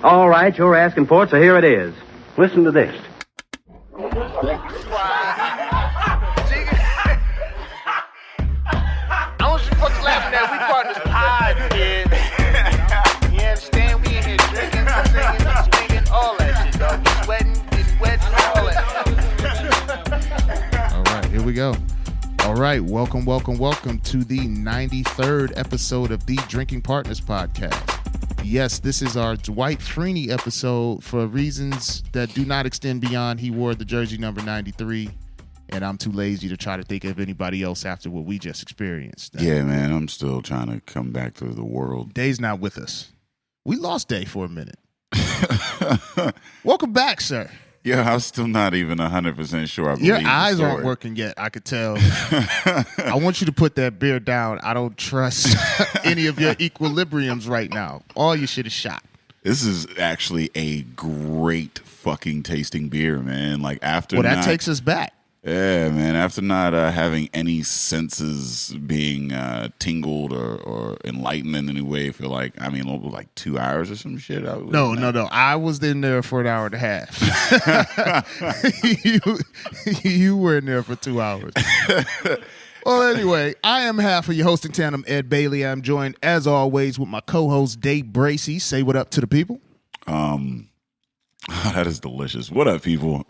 All right, you're asking for it, so here it is. Listen to this. I want you fuckers laughing at we partners pod, kid. You understand? We in here drinking, singing, swinging, all that shit, dog. We sweating, getting wet, all that. All right, here we go. All right, welcome to the 93rd episode of the Drinking Partners Podcast. Yes, this is our Dwight Freeney episode for reasons that do not extend beyond he wore the jersey number 93, and I'm too lazy to try to think of anybody else after what we just experienced. Yeah, man, I'm still trying to come back to the world. Day's not with us. We lost Day for a minute. Welcome back, sir. Yeah, I'm still not even 100% sure I believe Your the eyes story. aren't working yet, I could tell. I want you to put that beer down. I don't trust any of your equilibriums right now. All your shit is shot. This is actually a great fucking tasting beer, man. Like after that takes us back. Yeah, man. After not having any senses being tingled or enlightened in any way for like 2 hours or some shit. No. I was in there for an hour and a half. you were in there for 2 hours. Well, anyway, I am half of your hosting tandem, Ed Bailey. I'm joined, as always, with my co-host, Dave Bracey. Say what up to the people. That is delicious. What up, people?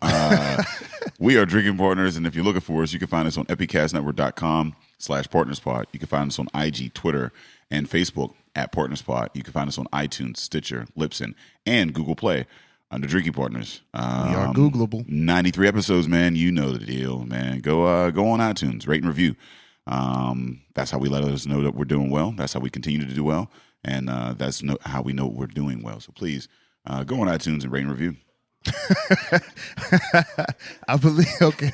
We are Drinking Partners, and if you're looking for us, you can find us on epicastnetwork.com/partnerspod. You can find us on IG, Twitter, and Facebook at Partnerspod. You can find us on iTunes, Stitcher, Libsyn, and Google Play under Drinking Partners. We are Googleable. 93 episodes, man. You know the deal, man. Go on iTunes, rate and review. That's how we let us know that we're doing well. That's how we continue to do well, and that's how we know we're doing well. So please go on iTunes and rate and review. I believe, okay.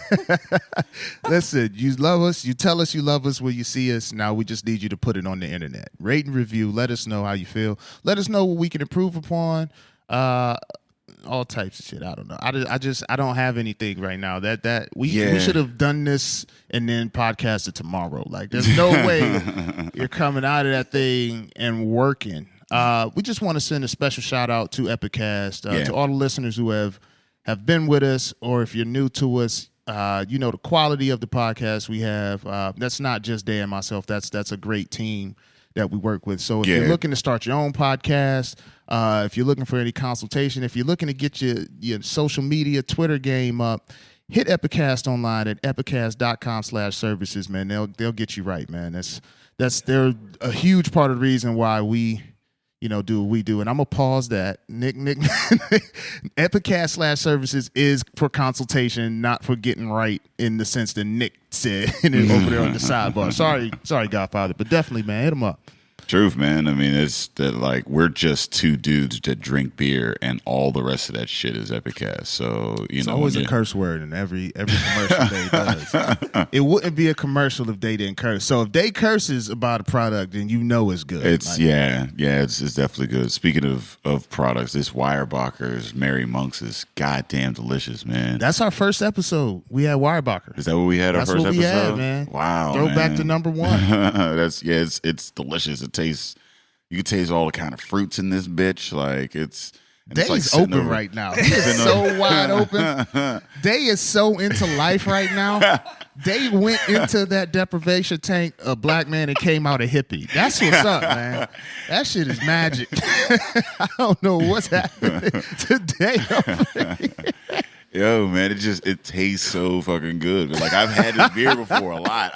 Listen, you love us. You tell us you love us when you see us. Now we just need you to put it on the internet. Rate and review. Let us know how you feel. Let us know what we can improve upon. All types of shit. I don't know. I don't have anything right now. We should have done this and then podcasted tomorrow. Like there's no way you're coming out of that thing and working. We just want to send a special shout out to Epicast, to all the listeners who have been with us, or if you're new to us, the quality of the podcast we have. That's not just Day and myself. That's a great team that we work with. So if you're looking to start your own podcast, if you're looking for any consultation, if you're looking to get your social media, Twitter game up, hit Epicast online at epicast.com/services, man. They'll get you right, man. They're a huge part of the reason why we do what we do. And I'm going to pause that. Nick, Epicast/services is for consultation, not for getting right in the sense that Nick said over there on the sidebar. Sorry, Godfather, but definitely, man, hit him up. Truth, man. I mean, it's that like we're just two dudes that drink beer, and all the rest of that shit is Epicast. So it's always a curse word in every commercial Day does. It wouldn't be a commercial if they didn't curse. So if they curses about a product, then it's good. It's it's definitely good. Speaking of products, this Weyerbacher's Merry Monks is goddamn delicious, man. That's our first episode. We had Weyerbacher. Is that what we had? Our first episode? That's what we had, man. Wow, Throwback to number one. It's delicious. You can taste all the kind of fruits in this bitch. Like Day's open right now. He is so wide open. Day is so into life right now. Day went into that deprivation tank, a black man, and came out a hippie. That's what's up, man. That shit is magic. I don't know what's happening today. Yo, man, it tastes so fucking good. But like I've had this beer before a lot.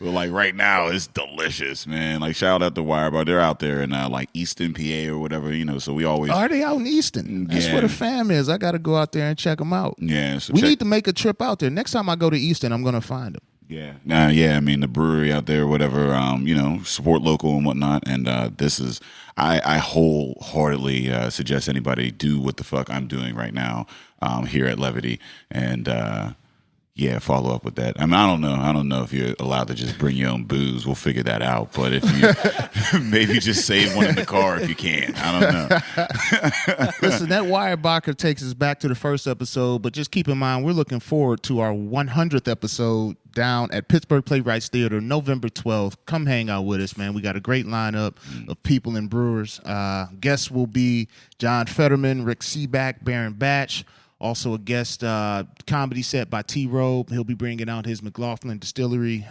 But like right now, it's delicious, man. Like shout out to Wirebar. They're out there in like Easton, PA or whatever, So we always are they out in Easton? That's where the fam is. I got to go out there and check them out. Yeah, so we need to make a trip out there. Next time I go to Easton, I'm gonna find them. Yeah, I mean the brewery out there, whatever. Support local and whatnot. And this is I wholeheartedly suggest anybody do what the fuck I'm doing right now here at Levity and. Yeah, follow up with that. I mean, I don't know if you're allowed to just bring your own booze. We'll figure that out. But if you maybe just save one in the car if you can. I don't know. Listen, that Wirebacher takes us back to the first episode, but just keep in mind, we're looking forward to our 100th episode down at Pittsburgh Playwrights Theater, November 12th. Come hang out with us, man. We got a great lineup of people and brewers. Guests will be John Fetterman, Rick Seaback, Baron Batch. Also a guest comedy set by T-Robe. He'll be bringing out his McLaughlin Distillery.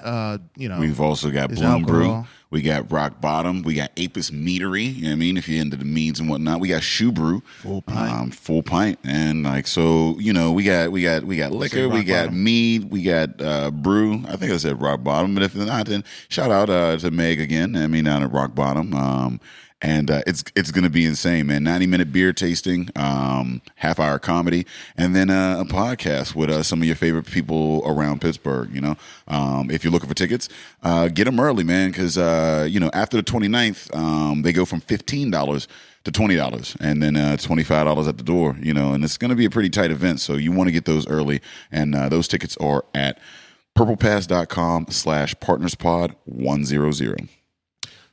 We've also got Bloom Brew. We got Rock Bottom. We got Apis Meadery. You know what I mean? If you're into the meads and whatnot, we got Shoe Brew, full pint, and like so. We got liquor. We got mead. We got brew. I think I said Rock Bottom, but if not, then shout out to Meg again. I mean, down at Rock Bottom. And it's going to be insane, man. 90-minute beer tasting, half-hour comedy, and then a podcast with some of your favorite people around Pittsburgh, If you're looking for tickets, get them early, man, because, after the 29th, they go from $15 to $20 and then $25 at the door, and it's going to be a pretty tight event, so you want to get those early, and those tickets are at purplepass.com/partnerspod100.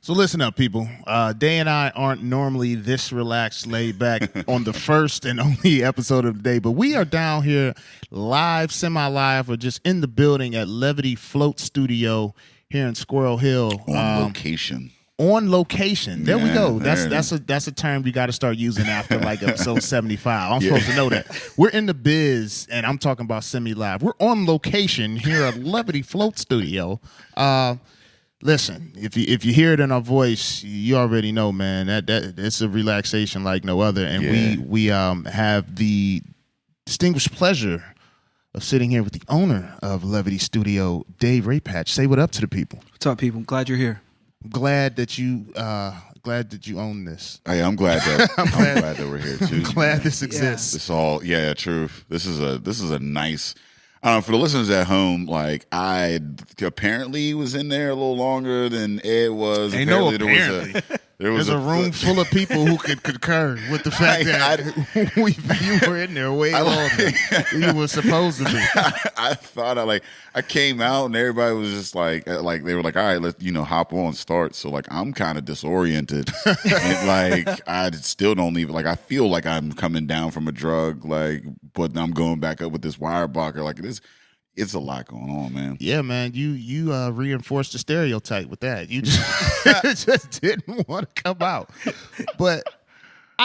So listen up, people. Day and I aren't normally this relaxed, laid back on the first and only episode of the day, but we are down here live, semi-live, or just in the building at Levity Float Studio here in Squirrel Hill. On location. On location. There we go. That's a term you got to start using after like episode 75. I'm supposed to know that. We're in the biz, and I'm talking about semi-live. We're on location here at Levity Float Studio. Listen, if you hear it in our voice, you already know, man, that it's a relaxation like no other. And we have the distinguished pleasure of sitting here with the owner of Levity Studio, Dave Raypatch. Say what up to the people. What's up, people? Glad you're here. I'm glad that you own this. Hey, I'm glad that we're here too. I'm glad this exists. It's all truth. This is a nice. For the listeners at home, like I apparently was in there a little longer than Ed was. Apparently. There was a room full of people who could concur with the fact that you were in there way longer than you were supposed to be. I thought I came out and everybody was just like they were like, all right, let's hop on, start. So like I'm kind of disoriented, and like I still don't even I feel like I'm coming down from a drug, but I'm going back up with this Wirebacher. Like it's a lot going on, man. Yeah, man. You reinforced the stereotype with that. You just didn't want to come out. But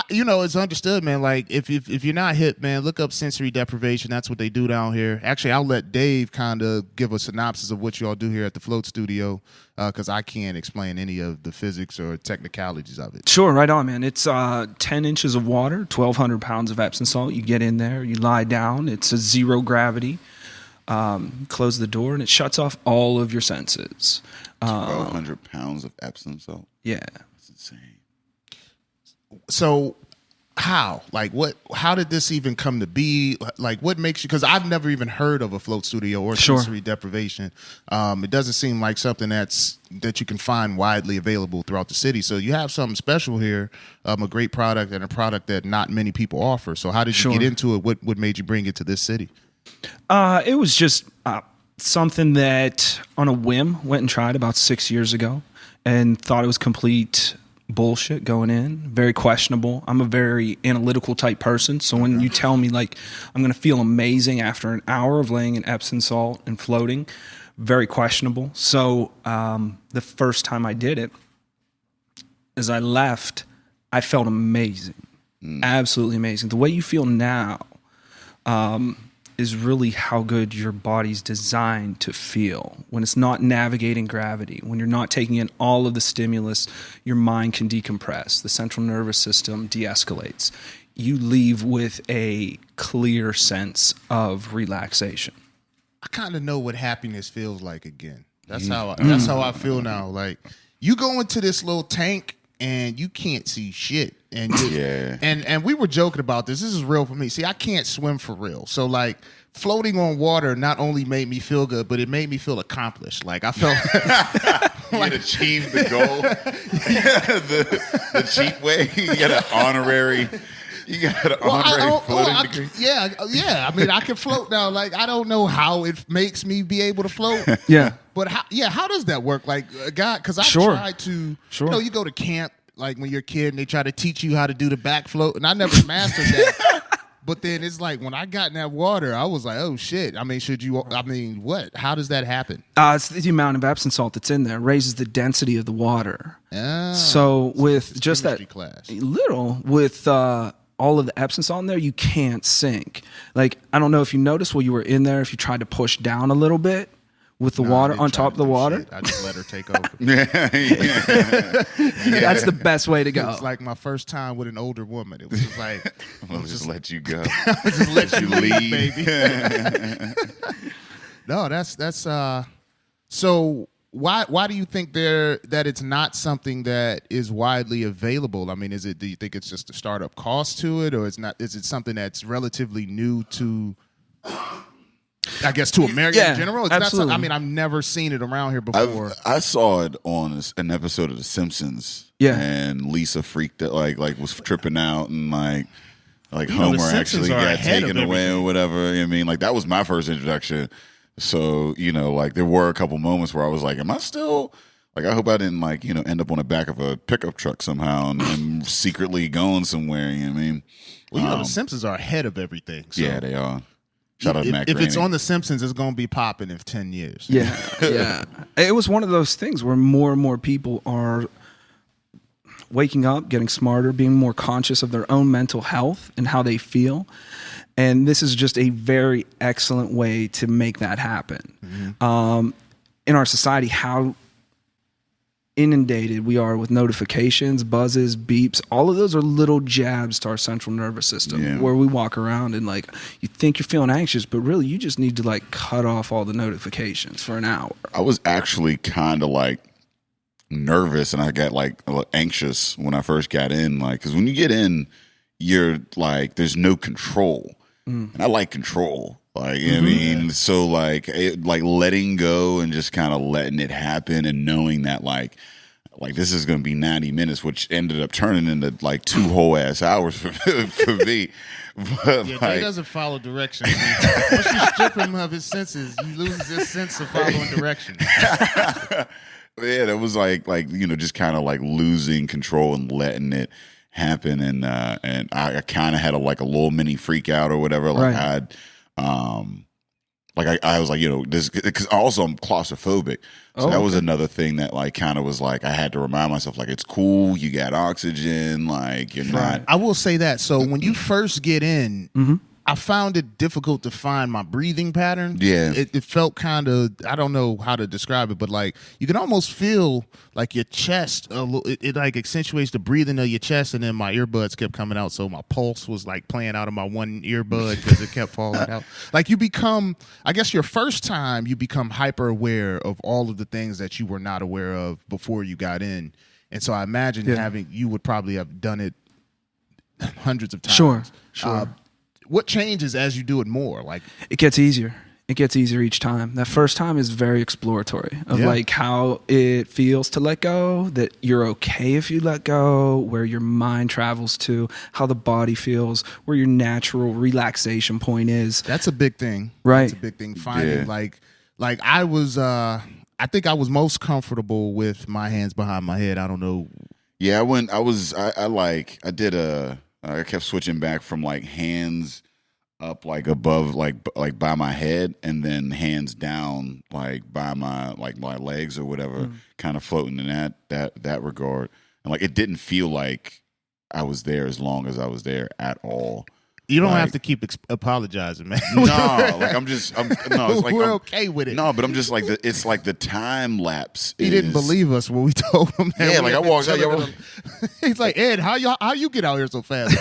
it's understood, man. Like if you're not hip, man, look up sensory deprivation. That's what they do down here. Actually, I'll let Dave kind of give a synopsis of what you all do here at the Float Studio, because I can't explain any of the physics or technicalities of it. Sure, right on, man. It's 10 inches of water, 1,200 pounds of Epsom salt. You get in there, you lie down. It's a zero gravity. Close the door and it shuts off all of your senses. 1,200 pounds of Epsom salt. Yeah, that's insane. So, how did this even come to be? Like, what makes you? Because I've never even heard of a float studio or sensory deprivation. It doesn't seem like something that you can find widely available throughout the city. So you have something special here, a great product and a product that not many people offer. So how did you get into it? What made you bring it to this city? It was just something that on a whim went and tried about 6 years ago and thought it was complete bullshit going in, very questionable. I'm a very analytical type person. So when you tell me I'm going to feel amazing after an hour of laying in Epsom salt and floating, very questionable. So the first time I did it, as I left, I felt amazing, absolutely amazing. The way you feel now, is really how good your body's designed to feel. When it's not navigating gravity, when you're not taking in all of the stimulus, your mind can decompress. The central nervous system de-escalates. You leave with a clear sense of relaxation. I kind of know what happiness feels like again. That's how I feel now. Like you go into this little tank and you can't see shit. And and we were joking about this. This is real for me. See, I can't swim for real. So like floating on water not only made me feel good, but it made me feel accomplished. Like I felt you had achieved the goal. the cheap way. You got an honorary You got an Well, Andre floating degree. yeah. I mean, I can float now. Like, I don't know how it makes me be able to float. Yeah. But how does that work? Like, God, because I've Sure. tried to, Sure. you go to camp, like when you're a kid and they try to teach you how to do the back float, and I never mastered that. But then it's like when I got in that water, I was like, oh shit. I mean, what? How does that happen? It's the amount of Epsom salt that's in there raises the density of the water. So with just that chemistry class. with all of the Epsom salt in there, you can't sink. Like, I don't know if you noticed while you were in there, if you tried to push down a little bit with the water on top of the water. Shit. I just let her take over. That's the best way to go. It's like my first time with an older woman. It was just like, I'll just let you go. just let you leave, lead. baby. No, that's so why do you think that it's not something that is widely available? I mean, do you think it's just a startup cost to it, or is it something that's relatively new to, I guess, to America in general? It's absolutely. Not, I mean, I've never seen it around here before. I saw it on an episode of The Simpsons. Yeah. And Lisa freaked out, like was tripping out, and like know, The Homer Simpsons actually are got ahead of taken away everything. or whatever. I mean, like that was my first introduction. So, like there were a couple moments where I was like, am I still, like, I hope I didn't end up on the back of a pickup truck somehow and secretly going somewhere. You know what I mean? Well, The Simpsons are ahead of everything. So Yeah, they are. Shout out Matt if it's Groening. on The Simpsons, it's going to be popping in 10 years. Yeah. It was one of those things where more and more people are waking up, getting smarter, being more conscious of their own mental health and how they feel. And this is just a very excellent way to make that happen. Mm-hmm. In our society, how inundated we are with notifications, buzzes, beeps. All of those are little jabs to our central nervous system where we walk around and like you think you're feeling anxious, but really you just need to like cut off all the notifications for an hour. I was actually kind of like nervous and I got like a little anxious when I first got in, like, because when you get in, you're like, there's no control. And I like control. Like, you know what I mean? So like letting go and just kind of letting it happen and knowing that like this is going to be 90 minutes, which ended up turning into like 2 whole ass hours for me. But Yeah, Jay doesn't follow directions. Once you strip him of his senses, you lose this sense of following directions. yeah, that was like just kind of like losing control and letting it happen, and I kind of had a little mini freak out or whatever. Like Right. I was like, this, because also I'm claustrophobic, so that was another thing that like kind of was like I had to remind myself like it's cool, you got oxygen, like you're not. I will say that. So when you first get in, I found it difficult to find my breathing pattern. Yeah. It felt kind of, I don't know how to describe it, but like you can almost feel like your chest, it like accentuates the breathing of your chest, and then my earbuds kept coming out. So my pulse was like playing out of my one earbud because it kept falling out. Like you become, I guess your first time, you become hyper aware of all of the things that you were not aware of before you got in. And so I imagine you would probably have done it hundreds of times. Sure. What changes as you do it more? Like It gets easier. It gets easier each time. That first time is very exploratory of like how it feels to let go, that you're okay if you let go, where your mind travels to, how the body feels, where your natural relaxation point is. that's a big thing, Right. That's a big thing. Finding like I was, I think I was most comfortable with my hands behind my head. I don't know. Yeah, I kept switching back from like hands up like above like by my head, and then hands down like by my legs or whatever, kind of floating in that regard. And like it didn't feel like I was there as long as I was there at all. You don't Like- have to keep apologizing, man. No, like it's like we're I'm- okay with it. No, but I'm just like it's like the time lapse. He didn't believe us when we told him that. Yeah, we like had I been walked out, chilling y'all with him. He's like, Ed, how you get out here so fast?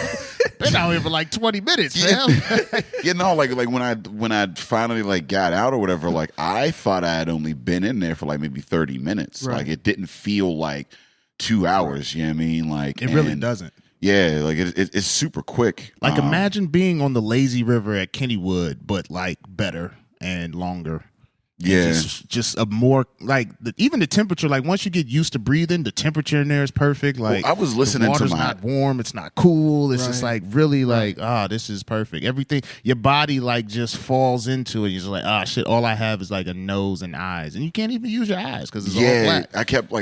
Been out here for like 20 minutes, man. Yeah, no, like when I finally like got out or whatever, like I thought I had only been in there for like maybe 30 minutes. Right. Like it didn't feel like 2 hours. You know what I mean? Like It really doesn't. Yeah, like it's super quick. Like imagine being on the lazy river at Kennywood, but like better and longer. Yeah. Just a more like even the temperature. Like once you get used to breathing, the temperature in there is perfect. Like I was listening the water's to not warm, it's not cool. It's just like really like this is perfect. Everything your body like just falls into it. You're just like shit. All I have is like a nose and eyes, and you can't even use your eyes because it's all black.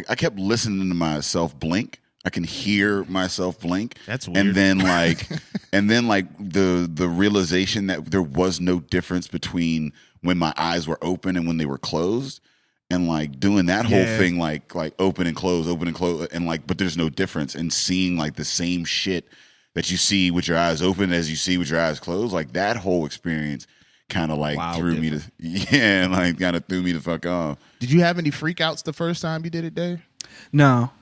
I kept listening to myself blink. I can hear myself blink. That's weird. And then the realization that there was no difference between when my eyes were open and when they were closed, and like doing that whole thing like open and close, and like but there's no difference, and seeing like the same shit that you see with your eyes open as you see with your eyes closed, like that whole experience kind of like threw me the fuck off. Did you have any freakouts the first time you did it, Dave? No.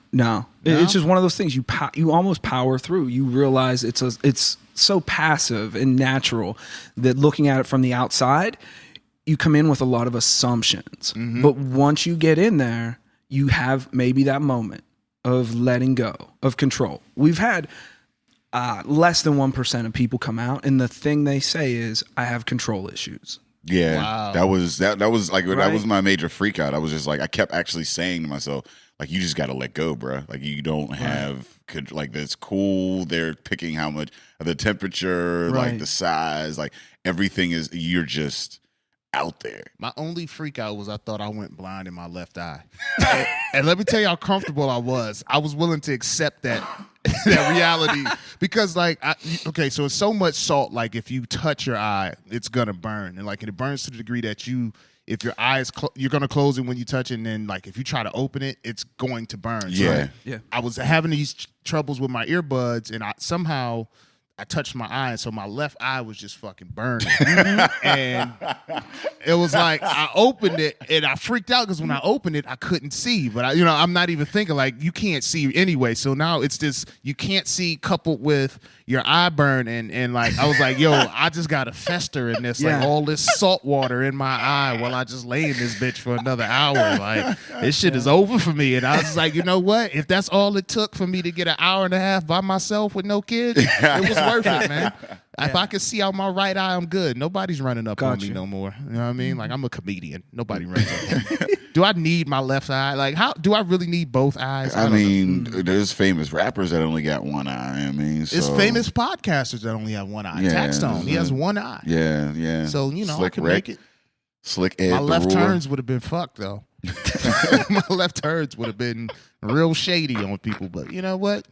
It's just one of those things you almost power through. You realize it's so passive and natural that looking at it from the outside, you come in with a lot of assumptions. Mm-hmm. But once you get in there, you have maybe that moment of letting go, of control. We've had less than 1% of people come out, and the thing they say is, I have control issues. Yeah, wow. that was like that was my major freak out. I was just like, I kept actually saying to myself, like, you just got to let go, bro. Like, you don't have like that's cool. They're picking how much the temperature, like the size, like everything is. You're just out there. My only freak out was I thought I went blind in my left eye, and let me tell you how comfortable I was. I was willing to accept that reality because like so it's so much salt. Like if you touch your eye, it's gonna burn, and like it burns to the degree that if your eyes, you're gonna close it when you touch it, and then like if you try to open it, it's going to burn. So I was having these troubles with my earbuds, and I touched my eye, and so my left eye was just fucking burning. And it was like I opened it, and I freaked out because when I opened it, I couldn't see. But I'm not even thinking like you can't see anyway. So now it's this you can't see coupled with your eye burn, and like I was like, yo, I just got to fester in this like all this salt water in my eye while I just lay in this bitch for another hour. Like this shit is over for me. And I was like, you know what? If that's all it took for me to get an hour and a half by myself with no kids, it was worth it, man. If I could see out my right eye, I'm good. Nobody's running up on me no more. You know what I mean? Like I'm a comedian. Nobody runs up on me. Do I need my left eye? Like how do I really need both eyes? I mean, there's famous rappers that only got one eye. I mean, it's famous podcasters that only have one eye. Taxstone, he has one eye. Yeah. So I can make it. Slick Ed. My left turns would have been fucked though. My left turns would have been real shady on people. But you know what?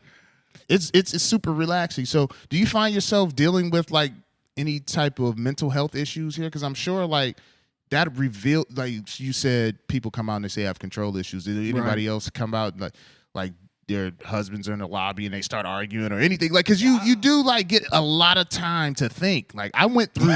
It's super relaxing. So do you find yourself dealing with like any type of mental health issues here? Because I'm sure like that revealed, like you said, people come out and they say I have control issues. Did anybody else come out like their husbands are in the lobby and they start arguing or anything? Like, because you do like get a lot of time to think. Like I went through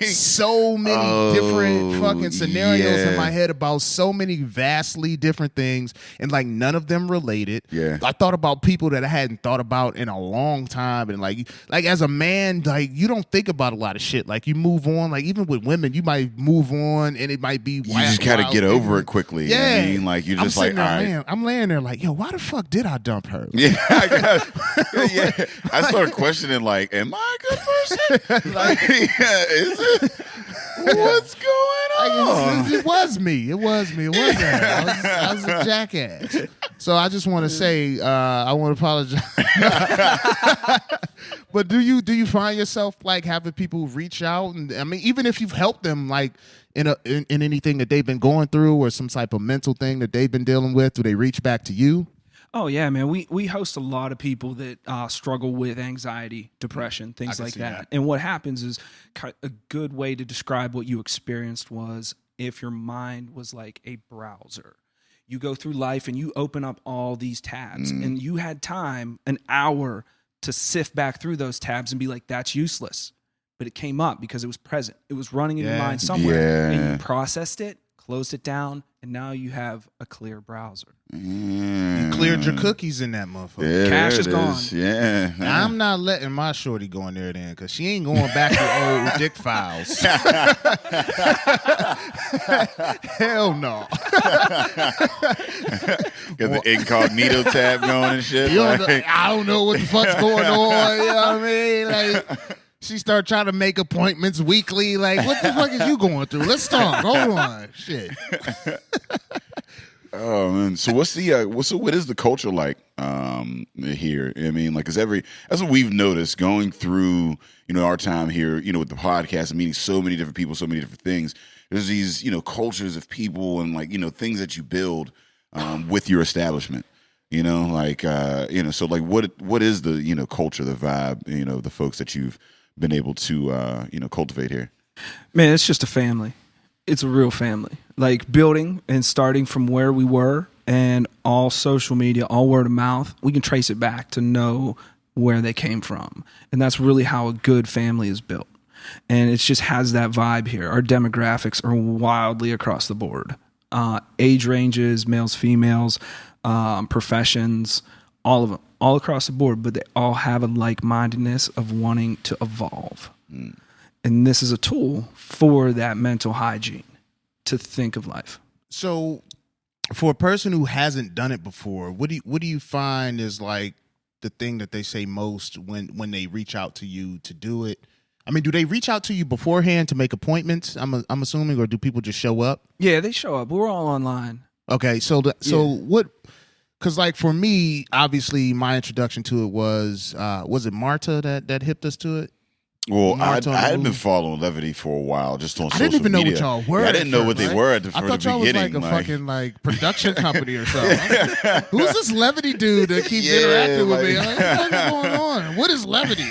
so many different fucking scenarios in my head about so many vastly different things, and like none of them related. I thought about people that I hadn't thought about in a long time, and like as a man, like you don't think about a lot of shit. Like you move on. Like even with women, you might move on and it might be you just gotta get over it quickly. Yeah, I mean, like you're just like, all right. I'm laying there like, yo, why the fuck did I dump her? I started questioning, like, am I a good person? Like, is it? What's going on? It was me. It wasn't. I was a jackass. So I just want to say, I want to apologize. But do you find yourself like having people reach out, and I mean, even if you've helped them, like in anything that they've been going through or some type of mental thing that they've been dealing with, do they reach back to you? Oh, yeah, man. We host a lot of people that struggle with anxiety, depression, things like that. And what happens is a good way to describe what you experienced was if your mind was like a browser. You go through life and you open up all these tabs, and you had time, an hour, to sift back through those tabs and be like, that's useless. But it came up because it was present. It was running in your mind somewhere. And you processed it, closed it down, and now you have a clear browser. You cleared your cookies in that motherfucker. Cash is gone. Yeah. Now, I'm not letting my shorty go in there then, because she ain't going back to old dick files. Hell no. Got the incognito tab going and shit. I don't know what the fuck's going on. You know what I mean? Like, She started trying to make appointments weekly. Like, what the fuck is you going through? Let's talk. Hold on. Shit. Oh man! So what is the culture like here? I mean, like, that's what we've noticed going through our time here. With the podcast and meeting so many different people, so many different things. There's these cultures of people and like things that you build with your establishment. So like what is the culture, the vibe, the folks that you've been able to cultivate here? Man, it's just a family. It's a real family. Like building and starting from where we were and all social media, all word of mouth, we can trace it back to know where they came from. And that's really how a good family is built. And it just has that vibe here. Our demographics are wildly across the board. Age ranges, males, females, professions, all of them, all across the board, but they all have a like-mindedness of wanting to evolve. And this is a tool for that mental hygiene to think of life. So for a person who hasn't done it before, what do you find is like the thing that they say most when they reach out to you to do it? I mean, do they reach out to you beforehand to make appointments? I'm assuming, or do people just show up? Yeah, they show up. We're all online. Okay, so what? Because like for me, obviously, my introduction to it was it Marta that hipped us to it? Well, I had been following Levity for a while, just on social media. I didn't even know what y'all were. Yeah, I didn't know what they were at the beginning. I thought y'all was like a fucking like production company or something. Who's this Levity dude that keeps interacting with me? I'm like, what is going on? What is Levity?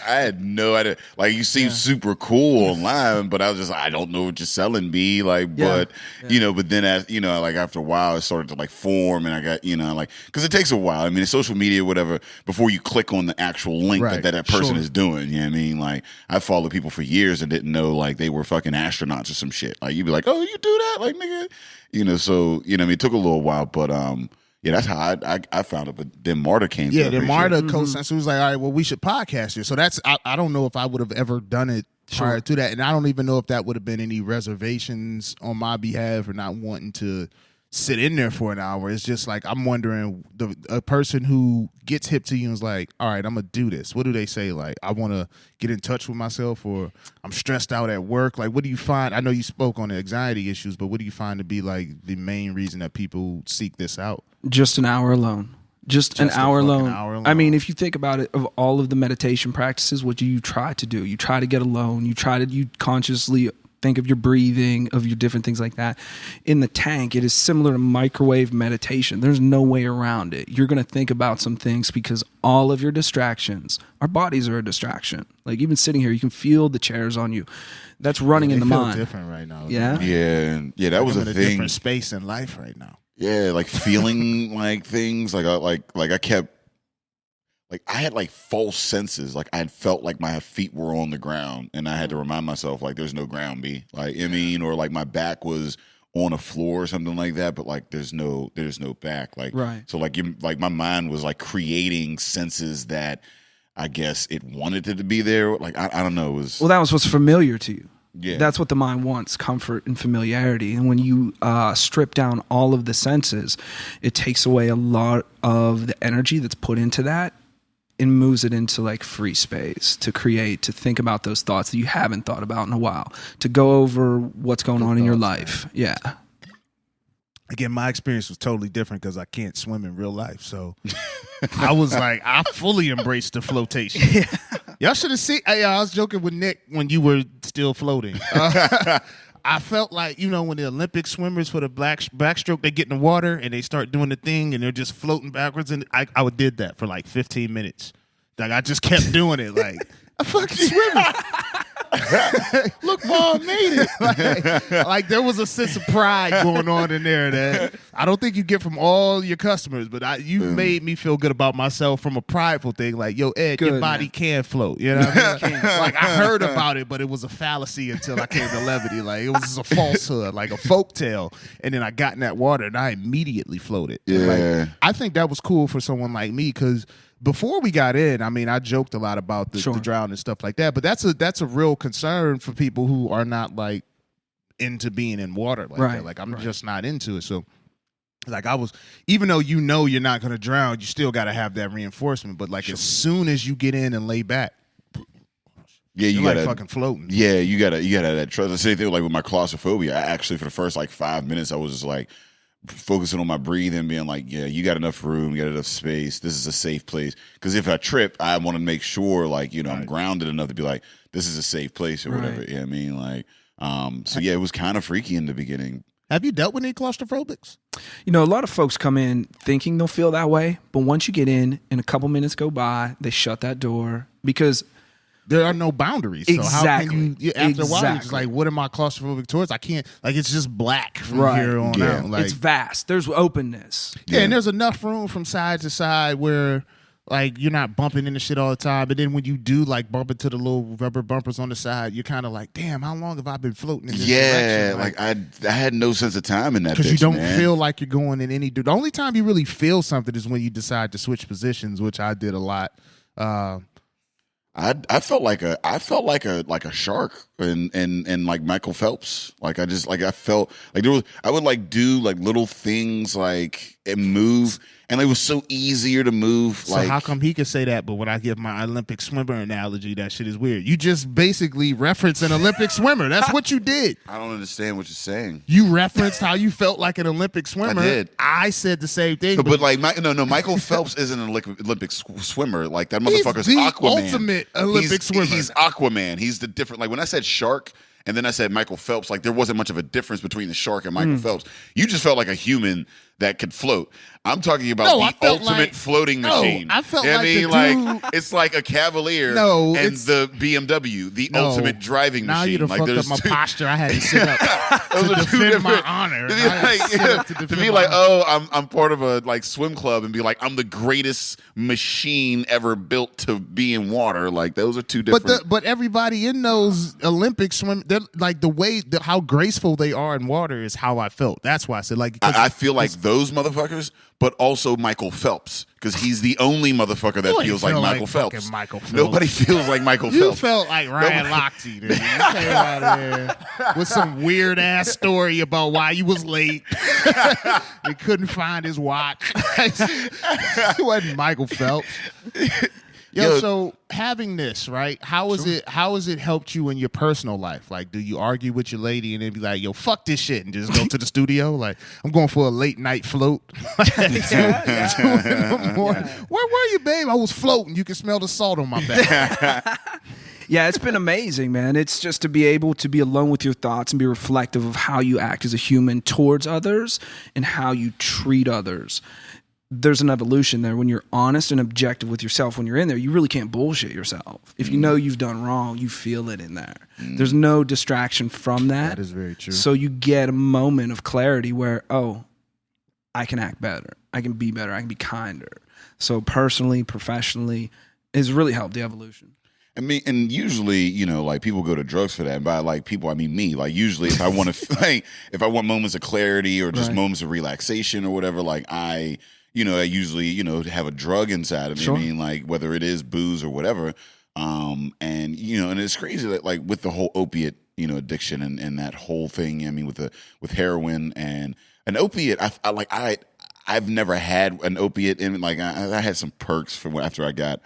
I had no idea. Like, you seem super cool online, but I was just like, I don't know what you're selling, B. Like, but but then as like after a while, it started to like form, and I got like because it takes a while. I mean, it's social media, whatever, before you click on the actual link that person is doing. You know what I mean? Like, I followed people for years and didn't know like they were fucking astronauts or some shit. Like, you'd be like, oh, you do that? Like, nigga. So, I mean, it took a little while, but that's how I found it. But then Marta came. Yeah, then Marta co-sensor was like, all right, well, we should podcast here. So that's I don't know if I would have ever done it prior to that, and I don't even know if that would have been any reservations on my behalf or not wanting to sit in there for an hour. It's just like I'm wondering, a person who gets hip to you and is like, all right, I'm gonna do this. What do they say? Like, I want to get in touch with myself, or I'm stressed out at work. Like, what do you find? I know you spoke on the anxiety issues, but what do you find to be like the main reason that people seek this out? Just an hour alone. Just an hour alone. I mean, if you think about it, of all of the meditation practices, what do you try to do? You try to get alone. You consciously think of your breathing, of your different things like that. In the tank, it is similar to microwave meditation. There's no way around it. You're going to think about some things because all of your distractions, our bodies are a distraction. Like, even sitting here, you can feel the chairs on you. That's running in the mind. Different right now. Yeah. Yeah. That was a thing. Different space in life right now. Yeah, like feeling like things. Like I kept. Like, I had like false senses. Like, I had felt like my feet were on the ground, and I had to remind myself like there's no ground, B. Like, I mean, or like my back was on a floor or something like that, but like there's no back. Like, right. So like my mind was like creating senses that I guess it wanted it to be there. Like, I don't know. It was, well, that was what's familiar to you. Yeah. That's what the mind wants, comfort and familiarity. And when you strip down all of the senses, it takes away a lot of the energy that's put into that and moves it into like free space to create, to think about those thoughts that you haven't thought about in a while, to go over what's going on in your life. Man. Yeah. Again, my experience was totally different because I can't swim in real life. So I was like, I fully embraced the flotation. Yeah. Y'all should have seen. I was joking with Nick when you were still floating. I felt like, when the Olympic swimmers for the backstroke, they get in the water and they start doing the thing and they're just floating backwards. And I did that for like 15 minutes. Like, I just kept doing it. Like, I fucking swimming. Look, Mom made it. Like there was a sense of pride going on in there that I don't think you get from all your customers, but you made me feel good about myself from a prideful thing. Like, yo, Ed, your body can float. You know what I mean? Like, I heard about it, but it was a fallacy until I came to Levity. Like, it was just a falsehood, like a folktale. And then I got in that water and I immediately floated. Yeah. Like, I think that was cool for someone like me because before we got in, I mean, I joked a lot about the drown and stuff like that, but that's a real concern for people who are not like into being in water like that. Like, I'm just not into it. So, like, I was, even though you're not going to drown, you still got to have that reinforcement. But like, as soon as you get in and lay back, Yeah, you You're gotta like fucking floating. Yeah, you gotta that trust. The same thing like with my claustrophobia. I actually for the first like 5 minutes I was just like focusing on my breathing, being like, yeah, you got enough room, you got enough space. This is a safe place. Because if I trip, I want to make sure like, you know, I'm grounded enough to be like, this is a safe place or whatever. You know what I mean? Like, so yeah, it was kind of freaky in the beginning. Have you dealt with any claustrophobics? You know, a lot of folks come in thinking they'll feel that way, but once you get in and a couple minutes go by, they shut that door because there are no boundaries. So exactly. how can you, after a while, you're just like, what am I claustrophobic towards? I can't, like, it's just black from here on out. Like, it's vast. There's openness. Yeah, and there's enough room from side to side where, like, you're not bumping into shit all the time. But then when you do, like, bump into the little rubber bumpers on the side, you're kind of like, damn, how long have I been floating in this direction? Like I had no sense of time in that because you don't man. feel like you're going in any. The only time you really feel something is when you decide to switch positions, which I did a lot. I felt like a shark and like Michael Phelps. Like I felt like I would like do like little things like and move, and it was so easier to move. So like, how come he could say that, but when I give my Olympic swimmer analogy, that shit is weird? You just basically reference an Olympic swimmer. That's what you did. I don't understand what you're saying. You referenced how you felt like an Olympic swimmer. I did. I said the same thing. No, but like, Michael Phelps isn't an Olympic swimmer. Like that motherfucker's the Aquaman. Ultimate Olympic swimmer. He's Aquaman. He's the different. Like when I said shark. And then I said Michael Phelps. Like there wasn't much of a difference between the shark and Michael Phelps. You just felt like a human that could float. I'm talking about the ultimate floating machine. I felt like it's like a Cavalier and the BMW, the ultimate driving machine. Now you done fucked up my posture. I had to sit up to defend my honor. To be like, oh, I'm part of a like swim club and be like, I'm the greatest machine ever built to be in water. Like those are two different. But everybody in those Olympic swim, they're like how graceful they are in water is how I felt. That's why I said like I feel like those motherfuckers, but also Michael Phelps because he's the only motherfucker that feels like Michael Phelps. Nobody feels like Michael Phelps. You felt like Ryan Lochte, dude. You came out of there with some weird ass story about why you was late. He couldn't find his watch. It wasn't Michael Phelps. Yo, so having this, right? How has it helped you in your personal life? Like, do you argue with your lady and then be like, yo, fuck this shit and just go to the studio? Like, I'm going for a late night float. 2 in the morning. Where were you, babe? I was floating. You can smell the salt on my back. Yeah, it's been amazing, man. It's just to be able to be alone with your thoughts and be reflective of how you act as a human towards others and how you treat others. There's an evolution there. When you're honest and objective with yourself, when you're in there, you really can't bullshit yourself. If you know you've done wrong, you feel it in there. There's no distraction from that. That is very true. So you get a moment of clarity where, oh, I can act better. I can be better. I can be kinder. So personally, professionally, it's really helped the evolution. I mean, and usually, you know, like people go to drugs for that. And by like people, I mean me. Like usually, if I want to, like, if I want moments of clarity or just moments of relaxation or whatever, like I usually, have a drug inside of me. Sure. I mean, like whether it is booze or whatever. And it's crazy that like with the whole opiate, addiction and that whole thing. I mean, with heroin and an opiate, I've never had an opiate in like I had some perks from after I got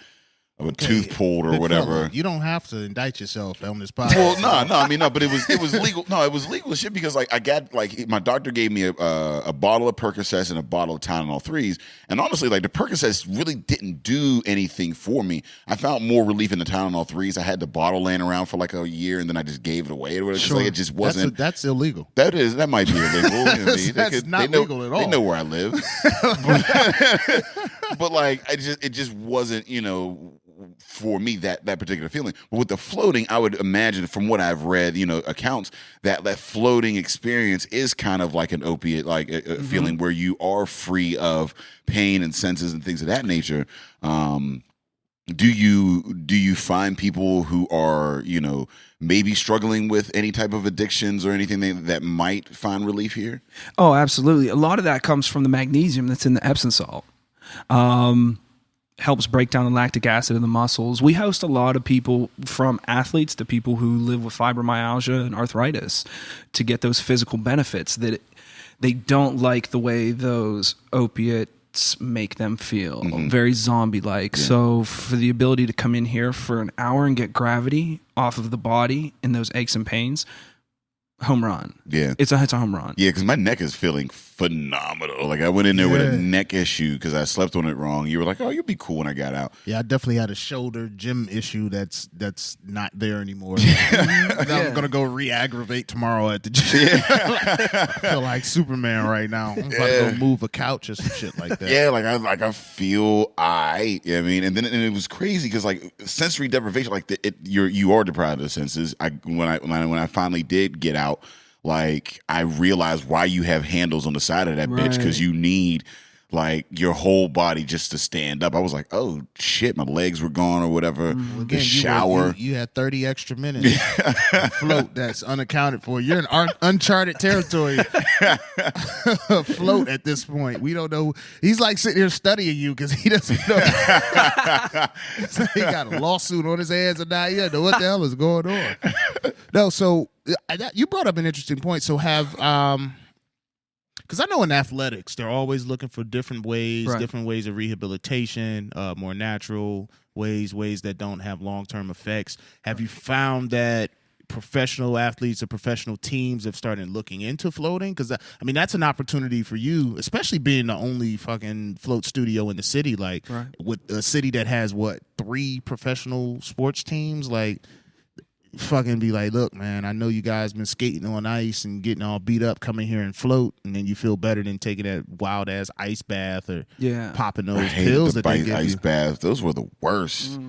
a tooth pulled or whatever. You don't have to indict yourself on this podcast. Well, no, I mean, no, but it was legal. No, it was legal as shit because like I got like my doctor gave me a bottle of Percocets and a bottle of Tylenol 3s, and honestly, like the Percocets really didn't do anything for me. I found more relief in the Tylenol 3s. I had the bottle laying around for like a year, and then I just gave it away. Sure. Like, it just wasn't. That's illegal. That might be illegal. That's not legal at all. They know where I live, but like it just wasn't. For me, that particular feeling. But with the floating, I would imagine from what I've read, accounts that floating experience is kind of like an opiate, like a feeling where you are free of pain and senses and things of that nature. Do you find people who are, maybe struggling with any type of addictions or anything that might find relief here? Oh, absolutely. A lot of that comes from the magnesium that's in the Epsom salt. Helps break down the lactic acid in the muscles. We host a lot of people, from athletes to people who live with fibromyalgia and arthritis, to get those physical benefits that they don't like the way those opiate make them feel very zombie-like. So for the ability to come in here for an hour and get gravity off of the body and those aches and pains, home run. Yeah. It's a home run. Yeah, because my neck is feeling phenomenal. Like I went in there with a neck issue because I slept on it wrong. You were like, "Oh, you'll be cool when I got out." Yeah, I definitely had a shoulder gym issue that's not there anymore. I'm gonna go re-aggravate tomorrow at the gym. I feel like Superman right now. I'm about to go move a couch or some shit like that. Yeah, I feel I. You know what I mean, and it was crazy because like sensory deprivation, like you are deprived of the senses. When I finally did get out. Like I realized why you have handles on the side of that bitch because you need like your whole body just to stand up. I was like, oh shit, my legs were gone or whatever. Well, the shower. You had 30 extra minutes. Float that's unaccounted for. You're in uncharted territory. Float at this point. We don't know. He's like sitting here studying you because he doesn't know. He got a lawsuit on his hands and now he doesn't know what the hell is going on. No, so you brought up an interesting point. So have because I know in athletics they're always looking for different ways of rehabilitation, more natural ways that don't have long-term effects. Have you found that professional athletes or professional teams have started looking into floating? Because I mean that's an opportunity for you, especially being the only fucking float studio in the city. Like with a city that has 3 professional sports teams, like. Fucking be like, look, man, I know you guys been skating on ice and getting all beat up, coming here and float, and then you feel better than taking that wild ass ice bath or popping those pills that they give ice you. baths. Those were the worst.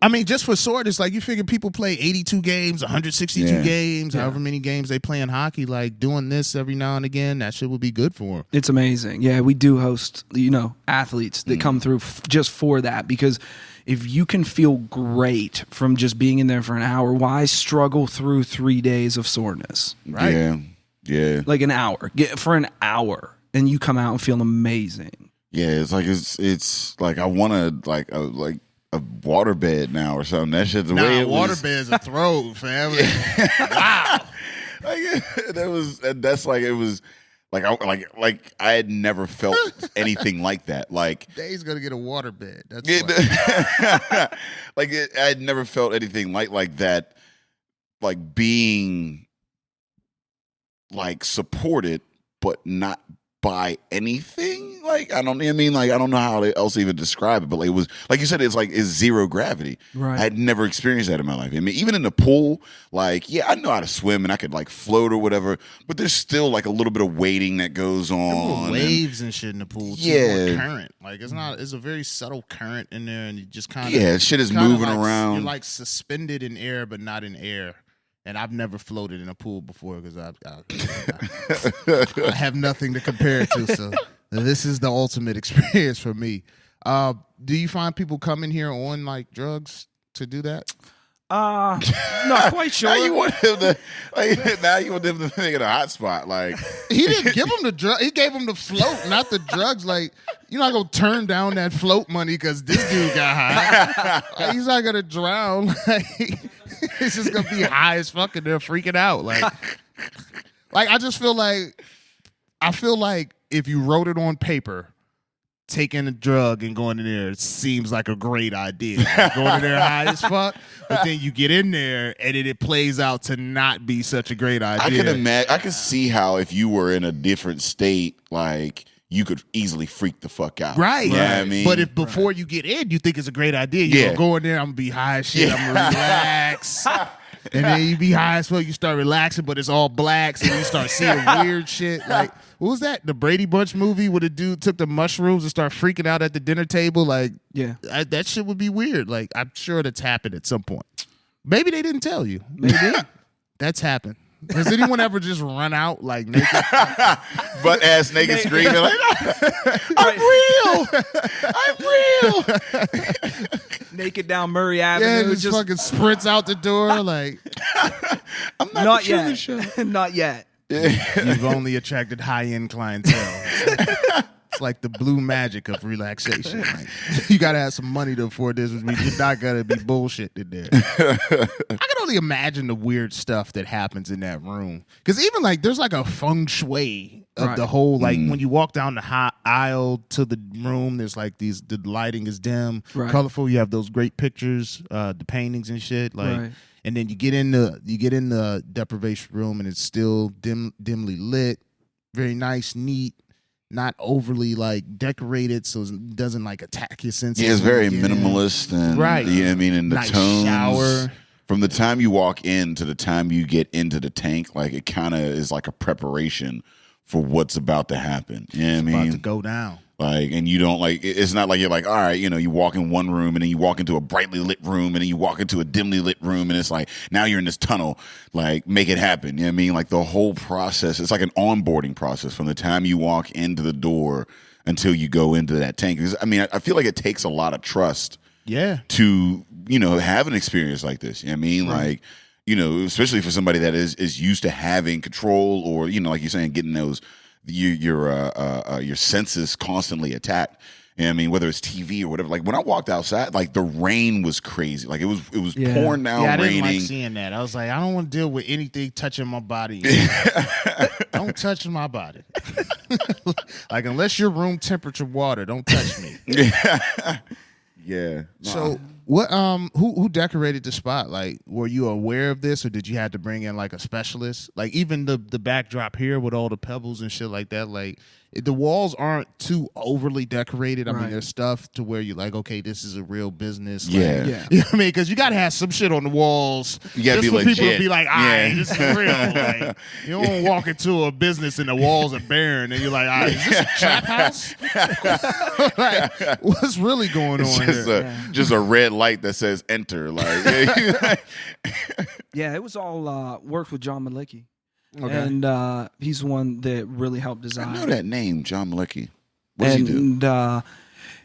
I mean, just for soreness, like you figure people play 82 games, 162 games, however many games they play in hockey. Like doing this every now and again, that shit would be good for them. It's amazing. Yeah, we do host, athletes that come through just for that because if you can feel great from just being in there for an hour, why struggle through 3 days of soreness? Right? Yeah. Like an hour. For an hour, and you come out and feel amazing. Yeah, it's like I want to a water bed now or something. That shit the way it water was. bed's a throw, fam. Wow. That's like it was. Like I had never felt anything like that. Like Dave's gonna get a water bed. That's I had never felt anything like that. Like being like supported, but not by anything. Like I don't know how else to even describe it. But like it was like you said, it's zero gravity. Right. I had never experienced that in my life. I mean, even in the pool, like I know how to swim and I could like float or whatever. But there's still like a little bit of weighting that goes on. Waves and shit in the pool. Too, more current. Like it's a very subtle current in there, and you just kind of shit is moving around. You're like suspended in air, but not in air. And I've never floated in a pool before because I have nothing to compare it to. So this is the ultimate experience for me. Do you find people coming here on like drugs to do that? Not quite sure. Now you want him to think in a hot spot. Like he didn't give him the drug. He gave him the float, not the drugs. Like you're not gonna turn down that float money because this dude got high. Like, he's not gonna drown. Like, he's just gonna be high as fuck and they're freaking out. Like I just feel like if you wrote it on paper. Taking a drug and going in there seems like a great idea. Like going in there high as fuck, but then you get in there and it plays out to not be such a great idea. I can imagine. I can see how if you were in a different state, like you could easily freak the fuck out. Right. You know what I mean? But if before you get in, you think it's a great idea, you're gonna go in there, I'm gonna be high as shit, I'm gonna relax. And then you be high as fuck, you start relaxing, but it's all blacks, and you start seeing weird shit. Like, what was that? The Brady Bunch movie where the dude took the mushrooms and started freaking out at the dinner table? Like, that shit would be weird. Like, I'm sure that's happened at some point. Maybe they didn't tell you. Maybe that's happened. Has anyone ever just run out like naked? Butt ass naked screaming like, I'm real! I'm real! Naked down Murray Avenue. Yeah, just fucking sprints out the door like. I'm not yet. Not yet. You've only attracted high-end clientele. That's like the blue magic of relaxation. Like, you gotta have some money to afford this, which means you're not gonna be bullshit in there. I can only imagine the weird stuff that happens in that room. Because even like there's like a feng shui of the whole, like when you walk down the high aisle to the room, there's like the lighting is dim, colorful. You have those great pictures, the paintings and shit. Like, and then you get in the deprivation room and it's still dimly lit, very nice, neat. Not overly like decorated, so it doesn't like attack your senses. Yeah, it's very minimalist, and you know what I mean. And the nice tones, shower. From the time you walk in to the time you get into the tank, like it kind of is like a preparation for what's about to happen. You know what I mean? About to go down. Like, and you don't like, it's not like you're like, all right, you know, you walk in one room and then you walk into a brightly lit room and then you walk into a dimly lit room and it's like, now you're in this tunnel, like, make it happen. You know what I mean? Like the whole process, it's like an onboarding process from the time you walk into the door until you go into that tank. I mean, I feel like it takes a lot of trust to, you know, have an experience like this. You know what I mean? Like, you know, especially for somebody that is used to having control or, you know, like you're saying, getting those, your senses constantly attacked. And I mean, whether it's TV or whatever. Like when I walked outside, like the rain was crazy. Like it was pouring down, I raining. didn't like seeing that. I was like, I don't want to deal with anything touching my body. Don't touch my body. Like unless you're room temperature water, don't touch me. Yeah. So what? Who decorated the spot? Like, were you aware of this, or did you have to bring in like a specialist? Like, even the backdrop here with all the pebbles and shit like that. Like, the walls aren't too overly decorated. I mean, there's stuff to where you're like, okay, this is a real business. Like, you know what I mean? Because you gotta have some shit on the walls. You gotta just be for legit. people to be like, all right, this is real. Like, you don't walk into a business and the walls are barren and you're like, all right, is this a trap house? Like, what's really going on here? Just a red light that says enter. Like, yeah, it was all worked with John Malicki. Okay. And he's the one that really helped design. I know that name, John Malicki. What does he do? And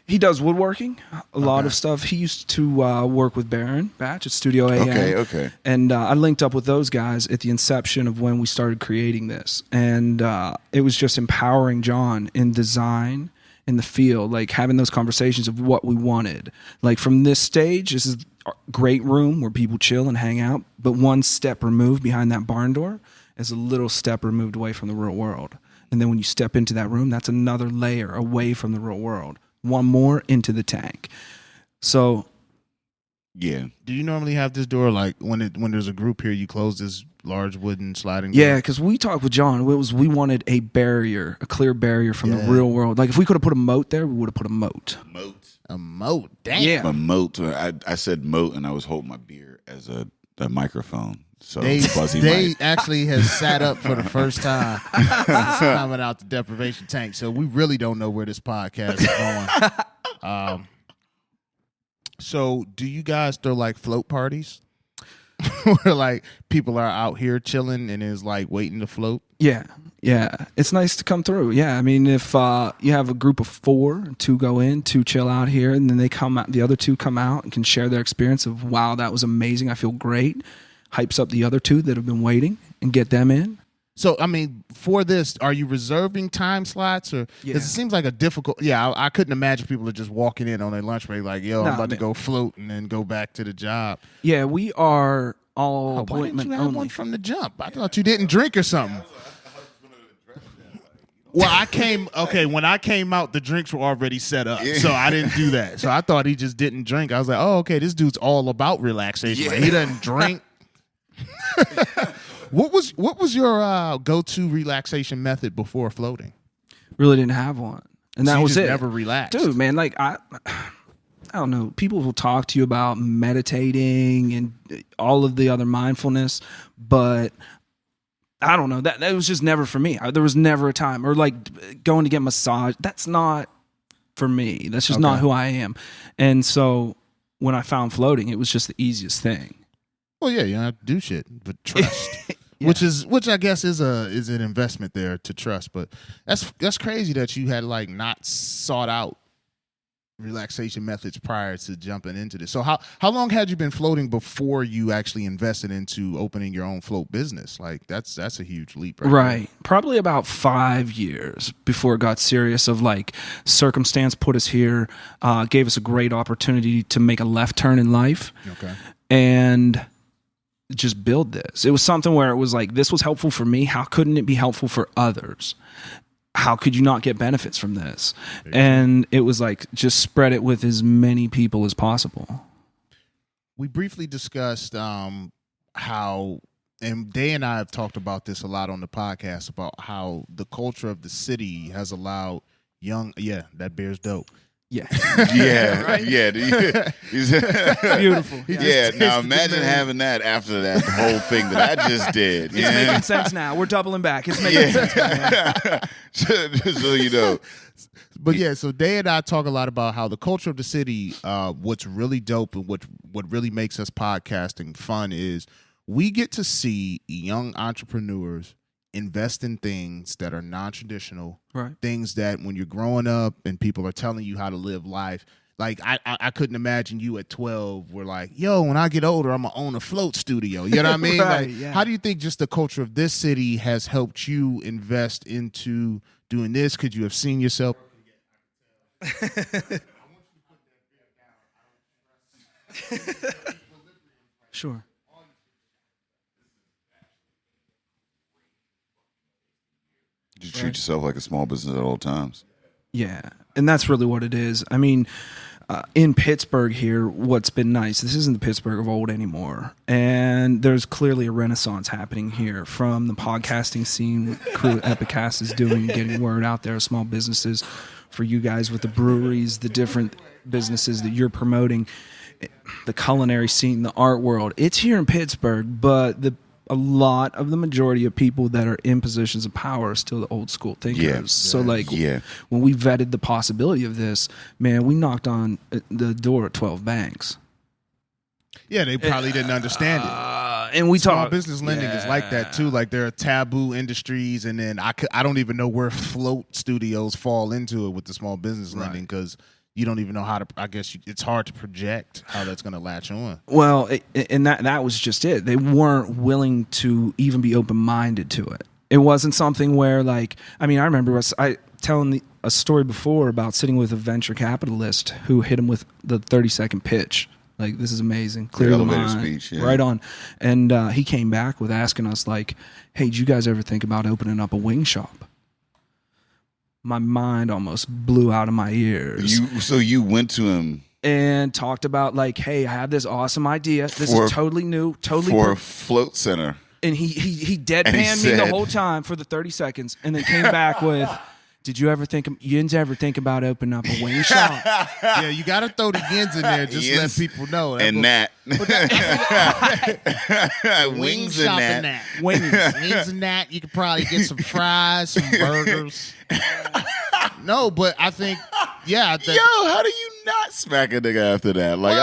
he does woodworking, a lot of stuff. He used to work with Baron Batch at Studio AM. Okay. And I linked up with those guys at the inception of when we started creating this. And it was just empowering John in design, in the field, like having those conversations of what we wanted. Like from this stage, this is a great room where people chill and hang out, but one step removed behind that barn door is a little step removed away from the real world. And then when you step into that room, that's another layer away from the real world. One more into the tank. So, yeah. Do you normally have this door like when there's a group here, you close this large wooden sliding door? Yeah, because we talked with John. We wanted a barrier, a clear barrier from the real world. Like if we could have put a moat there, we would have put a moat. A moat. Damn. Yeah. A moat. I said moat, and I was holding my beer as a microphone. So they actually has sat up for the first time since coming out the deprivation tank. So we really don't know where this podcast is going. So do you guys throw like float parties? Where like people are out here chilling and is like waiting to float? Yeah. It's nice to come through. Yeah, I mean, if you have a group of 4, 2 go in, 2 chill out here, and then they come out, the other 2 come out and can share their experience of, wow, that was amazing. I feel great. Hypes up the other 2 that have been waiting and get them in. So, I mean, for this, are you reserving time slots? Or because it seems like a difficult... Yeah, I couldn't imagine people are just walking in on their lunch break like, yo, I'm about to go float and then go back to the job. Yeah, we are all appointment why didn't you have only. one from the jump? I thought you didn't drink or something. Well, when I came out, the drinks were already set up, so I didn't do that. So I thought he just didn't drink. I was like, oh, okay, this dude's all about relaxation. Yeah. Like, he doesn't drink. What was your go-to relaxation method before floating? Really didn't have one, and that you was just it. Never relaxed, dude. Man, like I don't know. People will talk to you about meditating and all of the other mindfulness, but I don't know. That was just never for me. There was never a time, or like going to get massage. That's not for me. That's just not who I am. And so when I found floating, it was just the easiest thing. Well, yeah, you don't have to do shit, but trust, which I guess is an investment there to trust. But that's crazy that you had like not sought out relaxation methods prior to jumping into this. So how long had you been floating before you actually invested into opening your own float business? Like that's a huge leap, right? Probably about 5 years before it got serious. Of like circumstance put us here, gave us a great opportunity to make a left turn in life, and just build this. It was something where it was like, this was helpful for me. How couldn't it be helpful for others? How could you not get benefits from this? And it was like, just spread it with as many people as possible. We briefly discussed how, and Day and I have talked about this a lot on the podcast, about how the culture of the city has allowed that bear's dope. Yeah. Yeah. Right? Yeah. Beautiful. Yeah. Now imagine having that after that whole thing that I just did. It's making sense now. We're doubling back. It's making sense now. Just so you know. But yeah, so Day and I talk a lot about how the culture of the city, what's really dope and what really makes us podcasting fun is we get to see young entrepreneurs invest in things that are non-traditional, right? Things that when you're growing up and people are telling you how to live life, like I couldn't imagine you at 12 were like, yo, when I get older, I'm gonna own a float studio. You know what I mean? Right, like, yeah. How do you think just the culture of this city has helped you invest into doing this? Could you have seen yourself? Sure. You treat yourself like a small business at all times. Yeah, and that's really what it is. I mean, in Pittsburgh here, what's been nice, this isn't the Pittsburgh of old anymore. And there's clearly a renaissance happening here from the podcasting scene crew Epicast is doing, getting word out there, small businesses, for you guys with the breweries, the different businesses that you're promoting, the culinary scene, the art world. It's here in Pittsburgh, but a lot of the majority of people that are in positions of power are still the old school thinkers. Yeah. So when we vetted the possibility of this, man, we knocked on the door at 12 banks. Yeah, they probably didn't understand it. And we Small talk business lending is like that too. Like there are taboo industries, and then I don't even know where float studios fall into it with the small business lending, because you don't even know how to. I guess it's hard to project how that's going to latch on. Well, and that was just it. They weren't willing to even be open minded to it. It wasn't something where, like, I mean, I remember I telling a story before about sitting with a venture capitalist who hit him with the 30-second pitch. Like, this is amazing. Clear the elevator mind. speech, yeah. Right on. And he came back with asking us, like, hey, did you guys ever think about opening up a wing shop? My mind almost blew out of my ears. So you went to him and talked about, like, hey, I have this awesome idea. This is totally new, totally for a float center. And he deadpanned me the whole time for the 30 seconds, and then came back with, did you ever think about opening up a wing shop? Yeah, you got to throw the yins in there just to let people know. And that. Wings and that. Wings and that. You could probably get some fries, some burgers. No, but I think, yeah. Yo, how do you not smack a nigga after that? Like,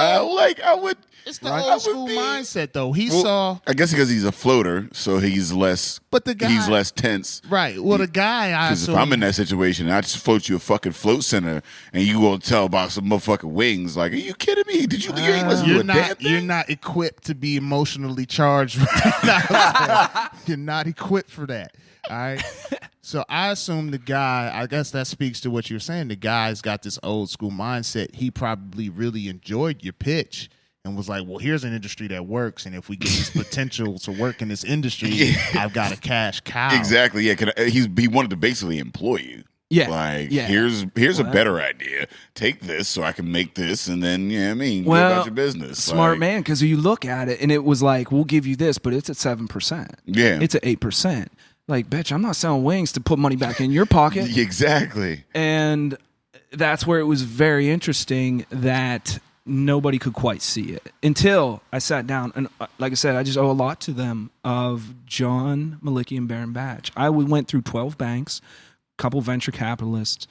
I would. It's the old school mindset, though. He saw. I guess because he's a floater, so he's less. But the guy, he's less tense, right? Well, the guy, because if I'm in that situation, and I just float you a fucking float center, and you gonna tell about some motherfucking wings? Like, are you kidding me? Did you? You ain't listen to a damn thing? You're not equipped to be emotionally charged. You're not equipped for that. All right. So I assume the guy, I guess that speaks to what you're saying. The guy's got this old school mindset. He probably really enjoyed your pitch and was like, well, here's an industry that works, and if we get this potential to work in this industry, I've got a cash cow. Exactly. Yeah. He wanted to basically employ you. Yeah. Like, here's a better idea. Take this so I can make this, and then, go about your business. Smart man, because you look at it, and it was like, we'll give you this, but it's at 7%. Yeah. It's at 8%. Like, bitch, I'm not selling wings to put money back in your pocket. Exactly. And that's where it was very interesting that nobody could quite see it until I sat down. And like I said, I just owe a lot to them, of John Malicki and Baron Batch. We went through 12 banks, a couple venture capitalists,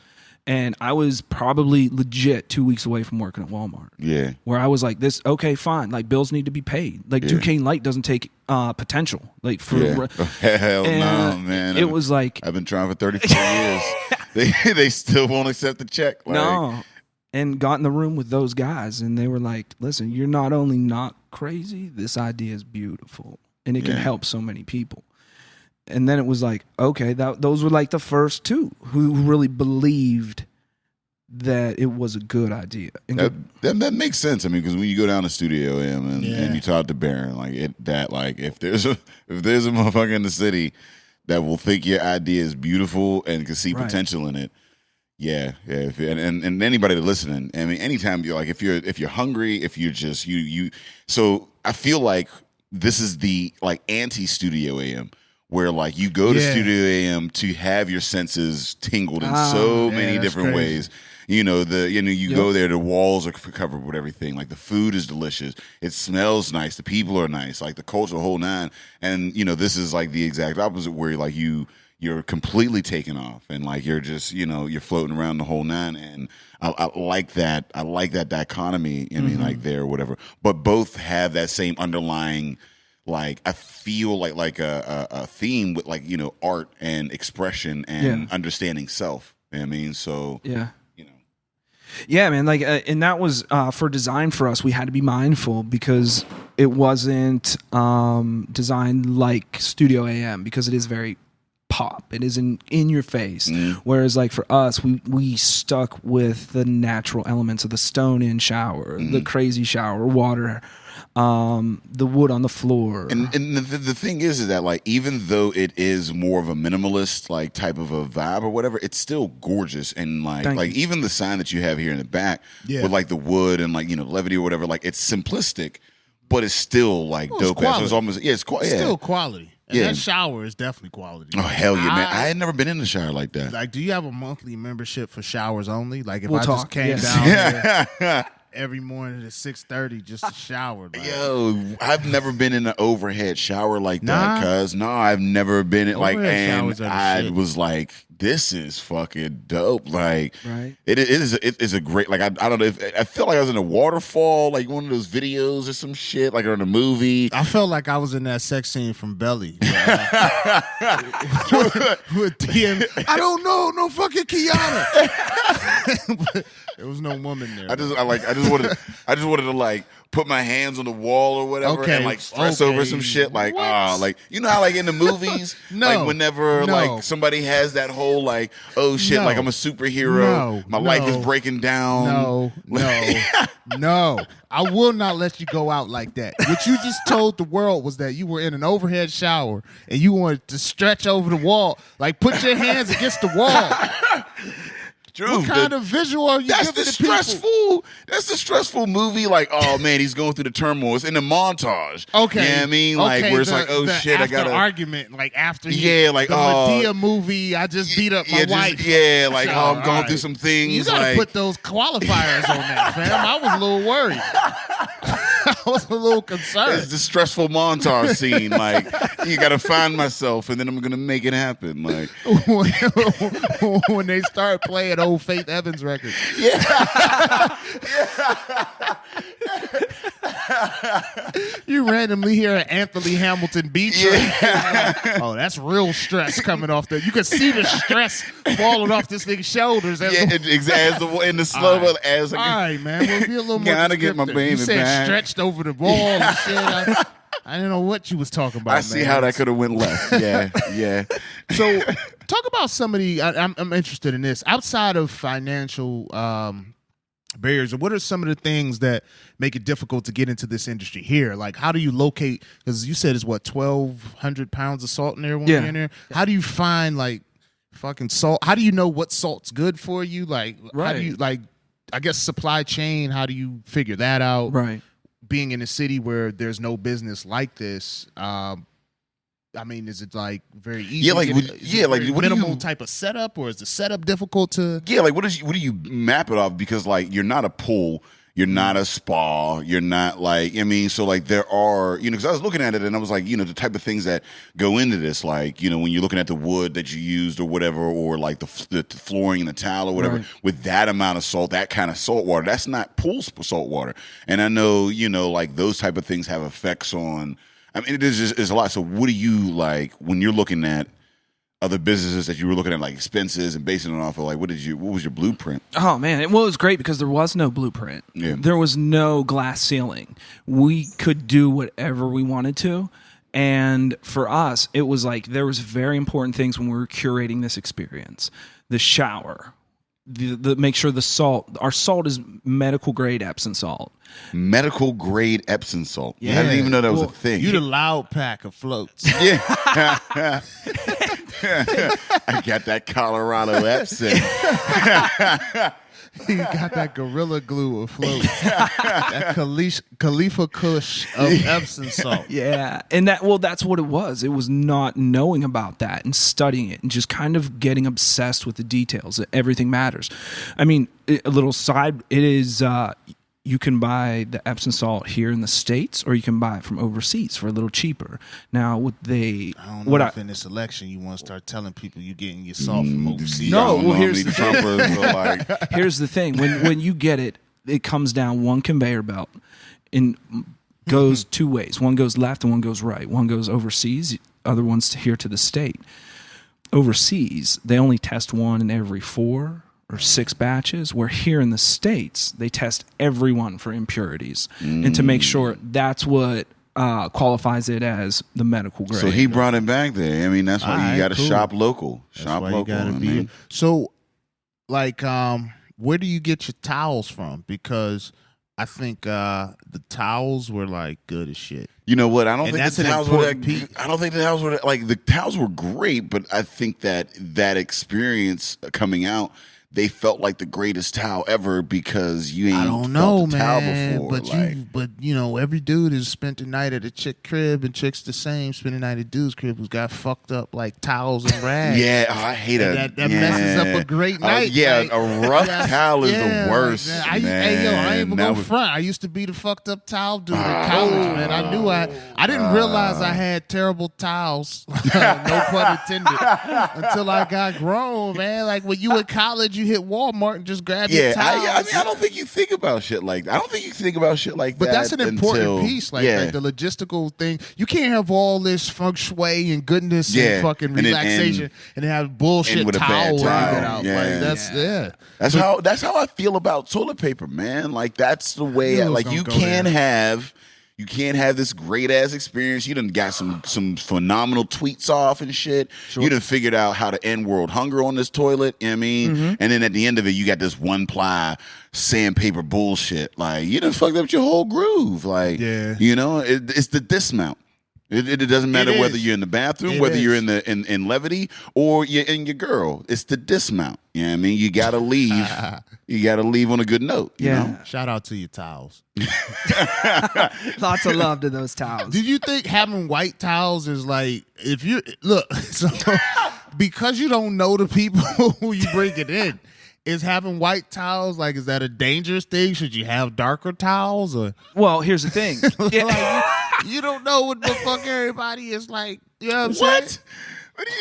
and I was probably legit 2 weeks away from working at Walmart. Yeah. Where I was like, this, okay, fine. Like, bills need to be paid. Like, Duquesne Light doesn't take potential. Like, for hell no, man. It was like, I've been trying for 34 years. They still won't accept the check. Like, no. and got in the room with those guys, and they were like, listen, you're not only not crazy, this idea is beautiful, and it can help so many people. And then it was like, okay, those were like the first two who really believed that it was a good idea. And that makes sense. I mean, because when you go down to Studio M and you talk to Baron, like if there's a motherfucker in the city that will think your idea is beautiful and can see potential in it. Yeah. And anybody that's listening, I mean, anytime you're like, if you're hungry, if you're just you. So I feel like this is the like anti-Studio AM, where like you go to Studio AM to have your senses tingled in so many different ways. You know, you go there, the walls are covered with everything. Like the food is delicious. It smells nice. The people are nice. Like the culture, the whole nine. And, you know, this is like the exact opposite where like you're completely taken off and like you're just, you know, you're floating around the whole nine. And I like that. I like that dichotomy. I mean, like there or whatever. But both have that same underlying, like I feel like a theme with like, you know, art and expression and understanding self. You know what I mean? So yeah, man. Like, and that was for design for us. We had to be mindful because it wasn't designed like Studio AM because it is very pop. It is in your face. Whereas, like for us, we stuck with the natural elements of the stone-in shower, the crazy shower, water, the wood on the floor. And the thing is that like even though it is more of a minimalist like type of a vibe or whatever, it's still gorgeous. And like even the sign that you have here in the back with like the wood and like, you know, Levity or whatever, like it's simplistic, but it's still like dope. So it's almost it's still quality. And that shower is definitely quality. Oh hell yeah, man! I had never been in the shower like that. Like, do you have a monthly membership for showers only? Like, if just came down here every morning at 6:30 just to shower. Like, yo, I've never been in an overhead shower like that, cuz. No, I've never been in like, and I was like, this is fucking dope. Like, it is a great, like, I don't know, I felt like I was in a waterfall, like one of those videos or some shit, like or in a movie. I felt like I was in that sex scene from Belly. With DM. I don't know, no fucking Kiana. But there was no woman there. I just wanted to like put my hands on the wall or whatever and like stress over some shit. Like, like, you know how like in the movies, like whenever like somebody has that whole like, oh shit, like I'm a superhero, my life is breaking down. No. I will not let you go out like that. What you just told the world was that you were in an overhead shower and you wanted to stretch over the wall, like put your hands against the wall. Drew, what kind of visual are you giving to people? That's the stressful movie. Like, oh man, he's going through the turmoil. It's in the montage. Okay, you know what I mean, like where it's like, oh shit, I got an argument. Like after like the Madea movie, I just beat up my wife. Like I'm going through some things. You gotta put those qualifiers on that, fam. I was a little worried. I was a little concerned. It's the stressful montage scene. Like, you got to find myself, and then I'm going to make it happen. Like when they start playing old Faith Evans records. You randomly hear an Anthony Hamilton beat. Oh, that's real stress coming off there. You can see the stress falling off this nigga's shoulders. In the slow as all right, man. We'll be a little more gotta get my baby you said back. Stretched over the wall and shit. I didn't know what you was talking about. I see how that could have went left. Yeah. So, talk about somebody. I'm interested in this outside of financial barriers. What are some of the things that make it difficult to get into this industry here? Like, how do you locate? Because you said it's what 1,200 pounds of salt in there when you're in there. How do you find like fucking salt? How do you know what salt's good for you? Like, how do you like? I guess supply chain. How do you figure that out? Right. Being in a city where there's no business like this, I mean, is it like very easy? Yeah, like what minimal type of setup, or is the setup difficult to? Yeah, like what do you map it off? Because like you're not a pool, you're not a spa, you're not like, I mean, so like there are, you know, because I was looking at it and I was like, you know, the type of things that go into this, like, you know, when you're looking at the wood that you used or whatever, or like the flooring and the tile or whatever, with that amount of salt, that kind of salt water, that's not pool salt water. And I know, you know, like those type of things have effects on. I mean, it's a lot. So what do you like when you're looking at other businesses that you were looking at, like expenses and basing it off of, like, what was your blueprint? Oh man, well, it was great because there was no blueprint. Yeah. There was no glass ceiling. We could do whatever we wanted to. And for us, it was like there was very important things when we were curating this experience. The shower, the make sure our salt is medical grade Epsom salt. Medical grade Epsom salt. Yeah. I didn't even know that was a thing. You the loud pack of floats. Yeah. I got that Colorado Epsom. You got that Gorilla Glue of floats. That Khalifa Kush of Epsom salt. Yeah. And that's what it was. It was not knowing about that and studying it and just kind of getting obsessed with the details. Everything matters. I mean, a little side, it is, you can buy the Epsom salt here in the States, or you can buy it from overseas for a little cheaper. Now, I don't know if in this election you want to start telling people you're getting your salt from overseas. No, well, here's the thing. Here's the thing. When you get it, it comes down one conveyor belt and goes two ways. One goes left and one goes right. One goes overseas, other one's here to the state. Overseas, they only test one in every 4 or 6 batches, where here in the States, they test everyone for impurities and to make sure that's what qualifies it as the medical grade. So he brought it back there. I mean, that's why you got to shop local. Shop local. You gotta be. So, like, where do you get your towels from? Because I think the towels were like good as shit. You know what? I don't And think that's the an towels were important piece. I don't think the towels were like the towels were great, but I think that experience coming out, they felt like the greatest towel ever because you ain't I don't know, felt a towel man. before. But you know, every dude has spent the night at a chick crib, and chicks the same. Spend the night at dude's crib who's got fucked up like towels and rags. Yeah, I hate it. That messes up a great night. Yeah, like, a rough towel is the worst. Like, hey, yo, I ain't even gonna front. I used to be the fucked up towel dude in college, man. I knew I didn't realize I had terrible towels, no pun intended, until I got grown, man. Like when you in college, you hit Walmart and just grab your towels. I mean, I don't think you think about shit like that. I don't think you think about shit like But that. that's an important until, piece, like the logistical thing. You can't have all this feng shui and goodness and fucking relaxation and have bullshit with a bad towel hanging towel. out. Yeah. Like, That's how I feel about toilet paper, man. Like that's the way. Like you can't have this great ass experience. You done got some phenomenal tweets off and shit. Sure. You done figured out how to end world hunger on this toilet. You know what I mean? Mm-hmm. And then at the end of it, you got this one ply sandpaper bullshit. Like you done fucked up your whole groove. Like you know, it's the dismount. It doesn't matter whether you're in the bathroom, whether you're in Levity, or you're in your girl. It's the dismount. You know what I mean? You gotta leave. You gotta leave on a good note. You know? Shout out to your towels. Lots of love to those towels. Did you think having white towels is like if you look so because you don't know the people who you bring it in? Is having white towels like is that a dangerous thing? Should you have darker towels or? Well, here's the thing. Like, you don't know what the fuck everybody is like. You know what I'm saying? What do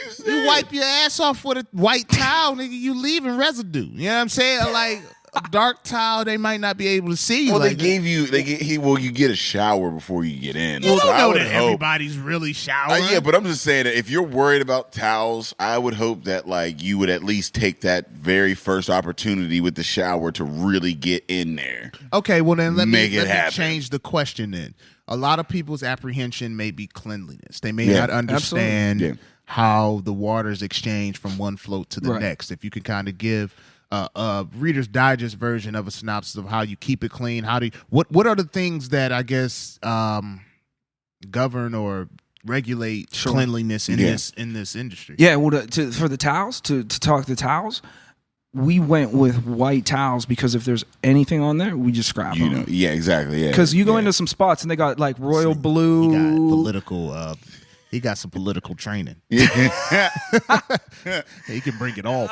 you say? You wipe your ass off with a white towel, nigga. You leaving residue. You know what I'm saying? Like a dark towel, they might not be able to see you. Well, like you get a shower before you get in. You So don't I know would that hope- everybody's really showering. Yeah, but I'm just saying that if you're worried about towels, I would hope that like you would at least take that very first opportunity with the shower to really get in there. Okay, well then let me happen. change the question then. A lot of people's apprehension may be cleanliness. They may not understand how the waters exchange from one float to the next. If you can kind of give a Reader's Digest version of a synopsis of how you keep it clean, what are the things that I guess govern or regulate cleanliness in this industry? Yeah, well, for the towels, to talk the towels, we went with white towels because if there's anything on there, we just scrap them. know, yeah, exactly. Yeah, because you go into some spots and they got like royal blue. He got political. He got some political training. He can bring it all.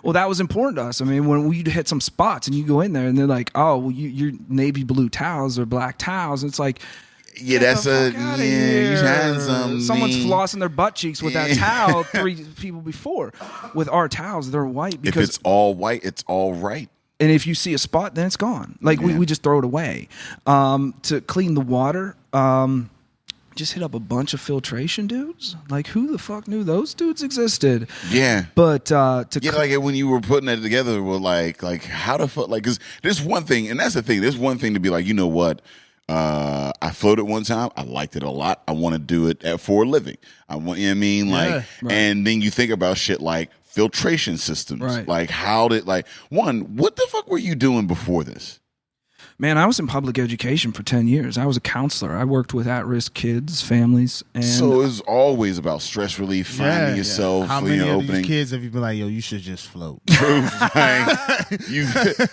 Well, that was important to us. I mean, when we hit some spots and you go in there and they're like, "Oh, well, your navy blue towels or black towels," it's like. Yeah, that's you had someone's mean. flossing their butt cheeks with that towel 3 people before. With our towels, they're white If because it's all white, it's all right. and if you see a spot, then it's gone. Like we just throw it away. To clean the water, just hit up a bunch of filtration dudes. Like, who the fuck knew those dudes existed? Yeah. But like when you were putting it together, well, like how the fuck, like, because there's one thing, and that's the thing. There's one thing to be like, you know what? I floated one time. I liked it a lot. I want to do it for a living. I want, you know what I mean? Like, and then you think about shit like filtration systems. Right. Like, what the fuck were you doing before this? Man, I was in public education for 10 years. I was a counselor. I worked with at-risk kids, families, and So it's always about stress relief, finding yourself. How you many know, of opening these kids have you been like, yo, you should just float? proof. Like, you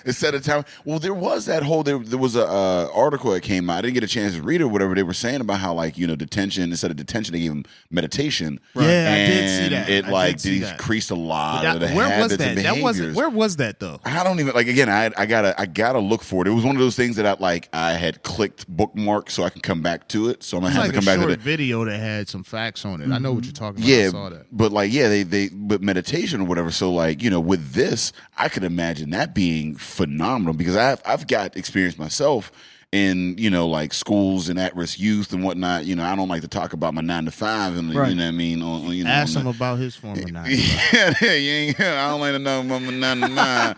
instead of time. Well, there was that whole. There was a article that came out. I didn't get a chance to read it or whatever. They were saying about how, like, you know, detention, instead of detention, they gave them meditation. Right. Yeah, I and did see that. It I like did see that. decreased a lot of the Where was habits that? and That behaviors. wasn't. Where was that though? I don't even, like, again, I gotta look for it. It was one of those things that I had clicked bookmark so I can come back to it. So I'm gonna have It's to like come a back to short the video that had some facts on it. I know what you're talking about. yeah, I saw that. but like, yeah, but meditation or whatever. So like, you know, with this, I could imagine that being phenomenal because I've got experience myself in, you know, like schools and at-risk youth and whatnot. You know, I don't like to talk about my 9 to 5 and Right. you know what I mean. You know, Ask him about his former night. yeah, you ain't, I don't like to know about my 9 to 9.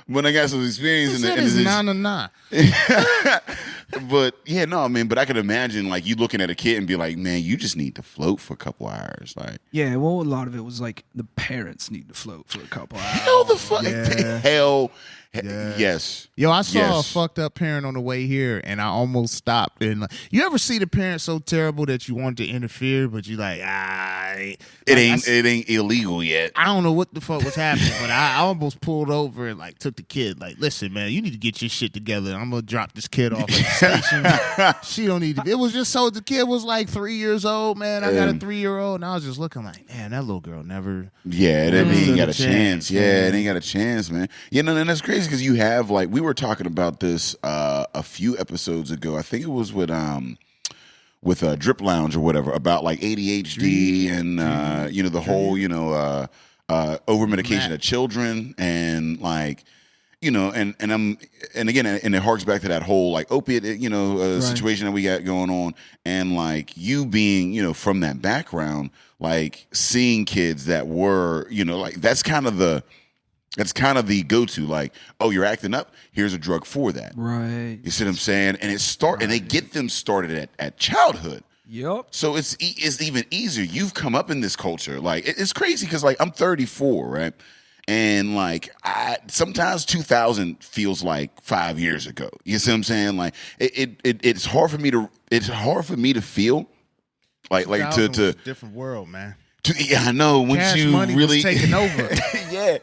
But I got some experience in It the is this. 9 to 9. But yeah, no, I mean, but I could imagine like you looking at a kid and be like, man, you just need to float for a couple hours. Like, yeah, well, a lot of it was like the parents need to float for a couple hours. hell the fuck, Yeah. hell, Yeah. yes. Yo, I saw a Yes. fucked up parent on the way here, and I almost stopped. And like, you ever see the parent so terrible that you want to interfere, but you like, It ain't illegal yet. I don't know what the fuck was happening, but I almost pulled over and like took the kid. Like, listen, man, you need to get your shit together. I'm gonna drop this kid off at the station. She don't need to. It was just so the kid was like 3 years old, man. I got a 3-year-old, and I was just looking like, man, that little girl never. Yeah, it ain't stood got a a chance. chance, Yeah, man. it ain't got a chance, man. You know, and that's crazy because you have like we were talking about this a few episodes ago. I think it was with Drip Lounge or whatever about like ADHD and you know the whole over medication of children and like. You know, and again, it harks back to that whole like opiate, situation that we got going on, and like you being, you know, from that background, like seeing kids that were, you know, like that's kind of the go-to, like, oh, you're acting up, here's a drug for that, Right. You see what I'm saying? And and they get them started at childhood. Yep. So it's even easier. You've come up in this culture, like it's crazy because like I'm 34, right? And like sometimes 2000 feels like 5 years ago. You see what I'm saying? Like it's hard for me to feel like to Was a different world, man. yeah, I know once Cash you money really was taking over. yeah.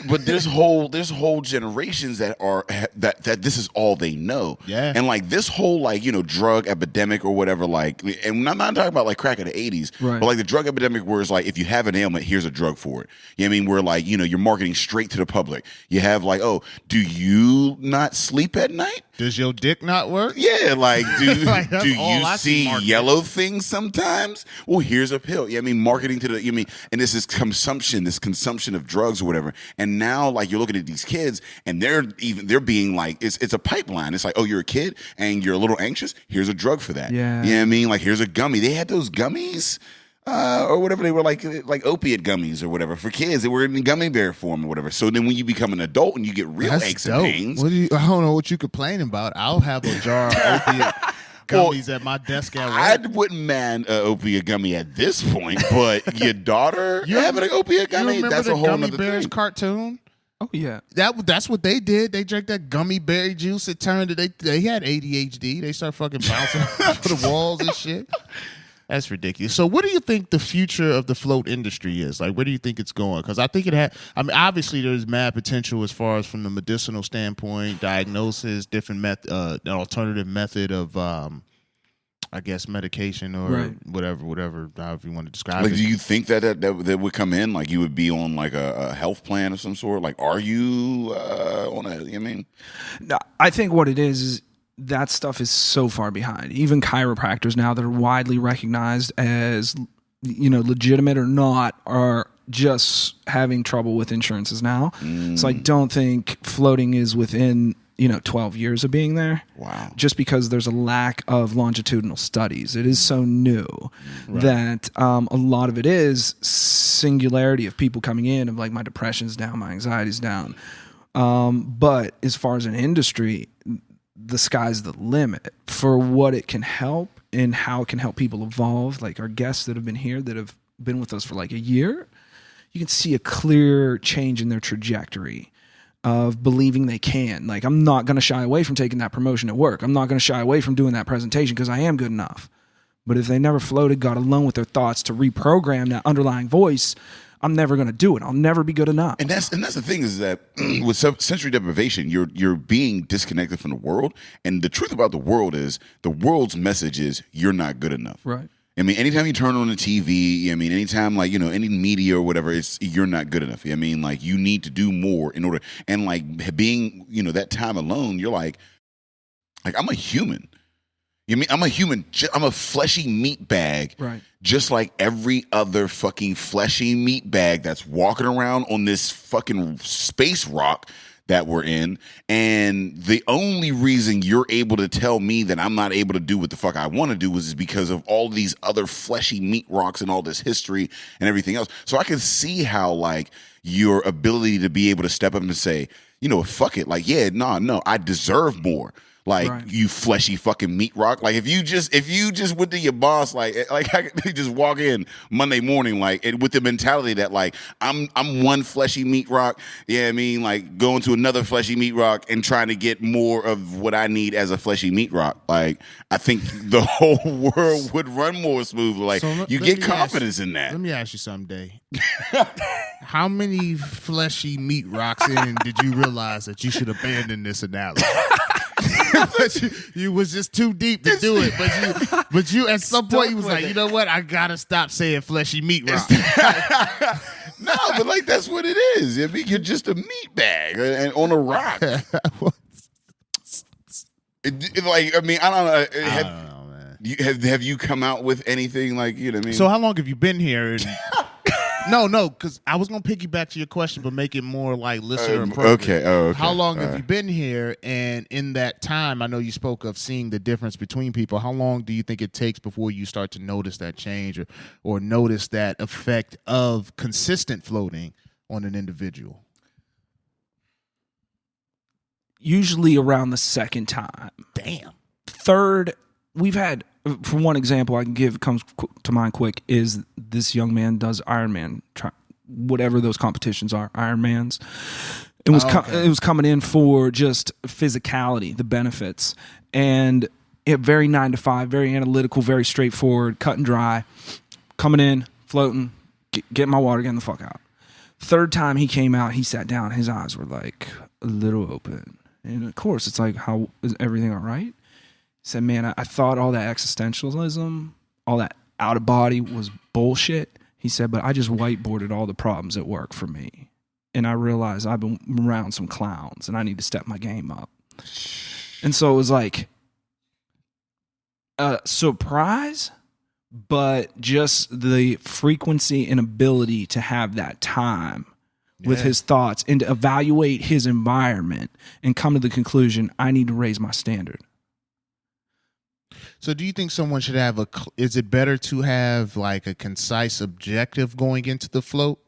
But there's whole generations that are that this is all they know. Yeah. And like this whole like, you know, drug epidemic or whatever, like, and I'm not talking about like crack in the 80s, Right. but like the drug epidemic where it's like if you have an ailment, here's a drug for it. You know what I mean? Where like, you know, you're marketing straight to the public. You have like, oh, do you not sleep at night? Does your dick not work? Yeah, like do Like, that's do all you I see see marketed. yellow things sometimes? Well, here's a pill. Yeah, I mean marketing to the and this consumption of drugs or whatever. And now like you're looking at these kids and they're being like it's a pipeline. It's like, oh, you're a kid and you're a little anxious. Here's a drug for that. Yeah. You know what I mean? Like here's a gummy. They had those gummies. Or whatever they were like opiate gummies or whatever for kids. They were in gummy bear form or whatever. So then when you become an adult and you get real aches and pains, I don't know what you complaining about. I'll have a jar of opiate gummies at my desk at work. I wouldn't mind an opiate gummy at this point, but your daughter having an opiate You gummy, remember that's the a whole Gummy other Bears thing. cartoon? Oh yeah. That's what they did. They drank that gummy berry juice. It turned they had ADHD. They start fucking bouncing off the walls and shit. That's ridiculous. So what do you think the future of the float industry is? Like, where do you think it's going? Because I think obviously there's mad potential as far as from the medicinal standpoint, diagnosis, different an alternative method of, I guess, medication or Right. whatever, however you want to describe Like, it. do you think that would come in? Like, you would be on like a health plan of some sort? Like, are you on a? I mean, No, I think what it is that stuff is so far behind. Even chiropractors now that are widely recognized as, you know, legitimate or not, are just having trouble with insurances now. So I don't think floating is within 12 years of being there. Wow. Just because there's a lack of longitudinal studies. It is so new that a lot of it is singularity of people coming in of like, my depression's down, my anxiety's down. But as far as an industry, the sky's the limit for what it can help and how it can help people evolve. Like our guests that have been here that have been with us for like a year, you can see a clear change in their trajectory of believing they can. Like, I'm not going to shy away from taking that promotion at work. I'm not going to shy away from doing that presentation because I am good enough. But if they never floated, got alone with their thoughts to reprogram that underlying voice, I'm never going to do it. I'll never be good enough. And that's the thing is that with sensory deprivation, you're being disconnected from the world. And the truth about the world is the world's message is you're not good enough. Right. I mean, anytime you turn on the TV, I mean, anytime like, any media or whatever, it's you're not good enough. I mean, like you need to do more in order. And like being, that time alone, you're like I'm a human. You mean I'm a human? I'm a fleshy meat bag, right? Just like every other fucking fleshy meat bag that's walking around on this fucking space rock that we're in. And the only reason you're able to tell me that I'm not able to do what the fuck I want to do is because of all these other fleshy meat rocks and all this history and everything else. So I can see how like your ability to be able to step up and say, fuck it, like, yeah, no, I deserve more. Like you fleshy fucking meat rock. Like if you just went to your boss, like you just walk in Monday morning, like with the mentality that like I'm one fleshy meat rock. Yeah, I mean like going to another fleshy meat rock and trying to get more of what I need as a fleshy meat rock. Like I think the whole world would run more smoothly. Like you get confidence in that. Let me ask you something, Day. How many fleshy meat rocks in did you realize that you should abandon this analogy? But you was just too deep to do it. But you at some point you was like, you know what? I gotta stop saying fleshy meat rock. No, but like that's what it is. I mean, you're just a meat bag and on a rock. I don't know. I don't know, man. Have you come out with anything like what I mean? So how long have you been here? No, because I was going to piggyback to your question, but make it more like listener appropriate. Okay. Oh, okay. How long have you been here? And in that time, I know you spoke of seeing the difference between people. How long do you think it takes before you start to notice that change or notice that effect of consistent floating on an individual? Usually around the second time. Damn. Third, we've had... For one example I can give, comes to mind quick, is this young man does Ironman, whatever those competitions are, Ironmans. It was coming in for just physicality, the benefits, and very 9 to 5, very analytical, very straightforward, cut and dry. Coming in, floating, getting my water, getting the fuck out. Third time he came out, he sat down, his eyes were like a little open, and of course it's like, how is everything all right? Said, man, I thought all that existentialism, all that out of body was bullshit. He said, but I just whiteboarded all the problems at work for me. And I realized I've been around some clowns and I need to step my game up. And so it was like a surprise, but just the frequency and ability to have that time with his thoughts and to evaluate his environment and come to the conclusion, I need to raise my standard. So do you think someone should have is it better to have like a concise objective going into the float?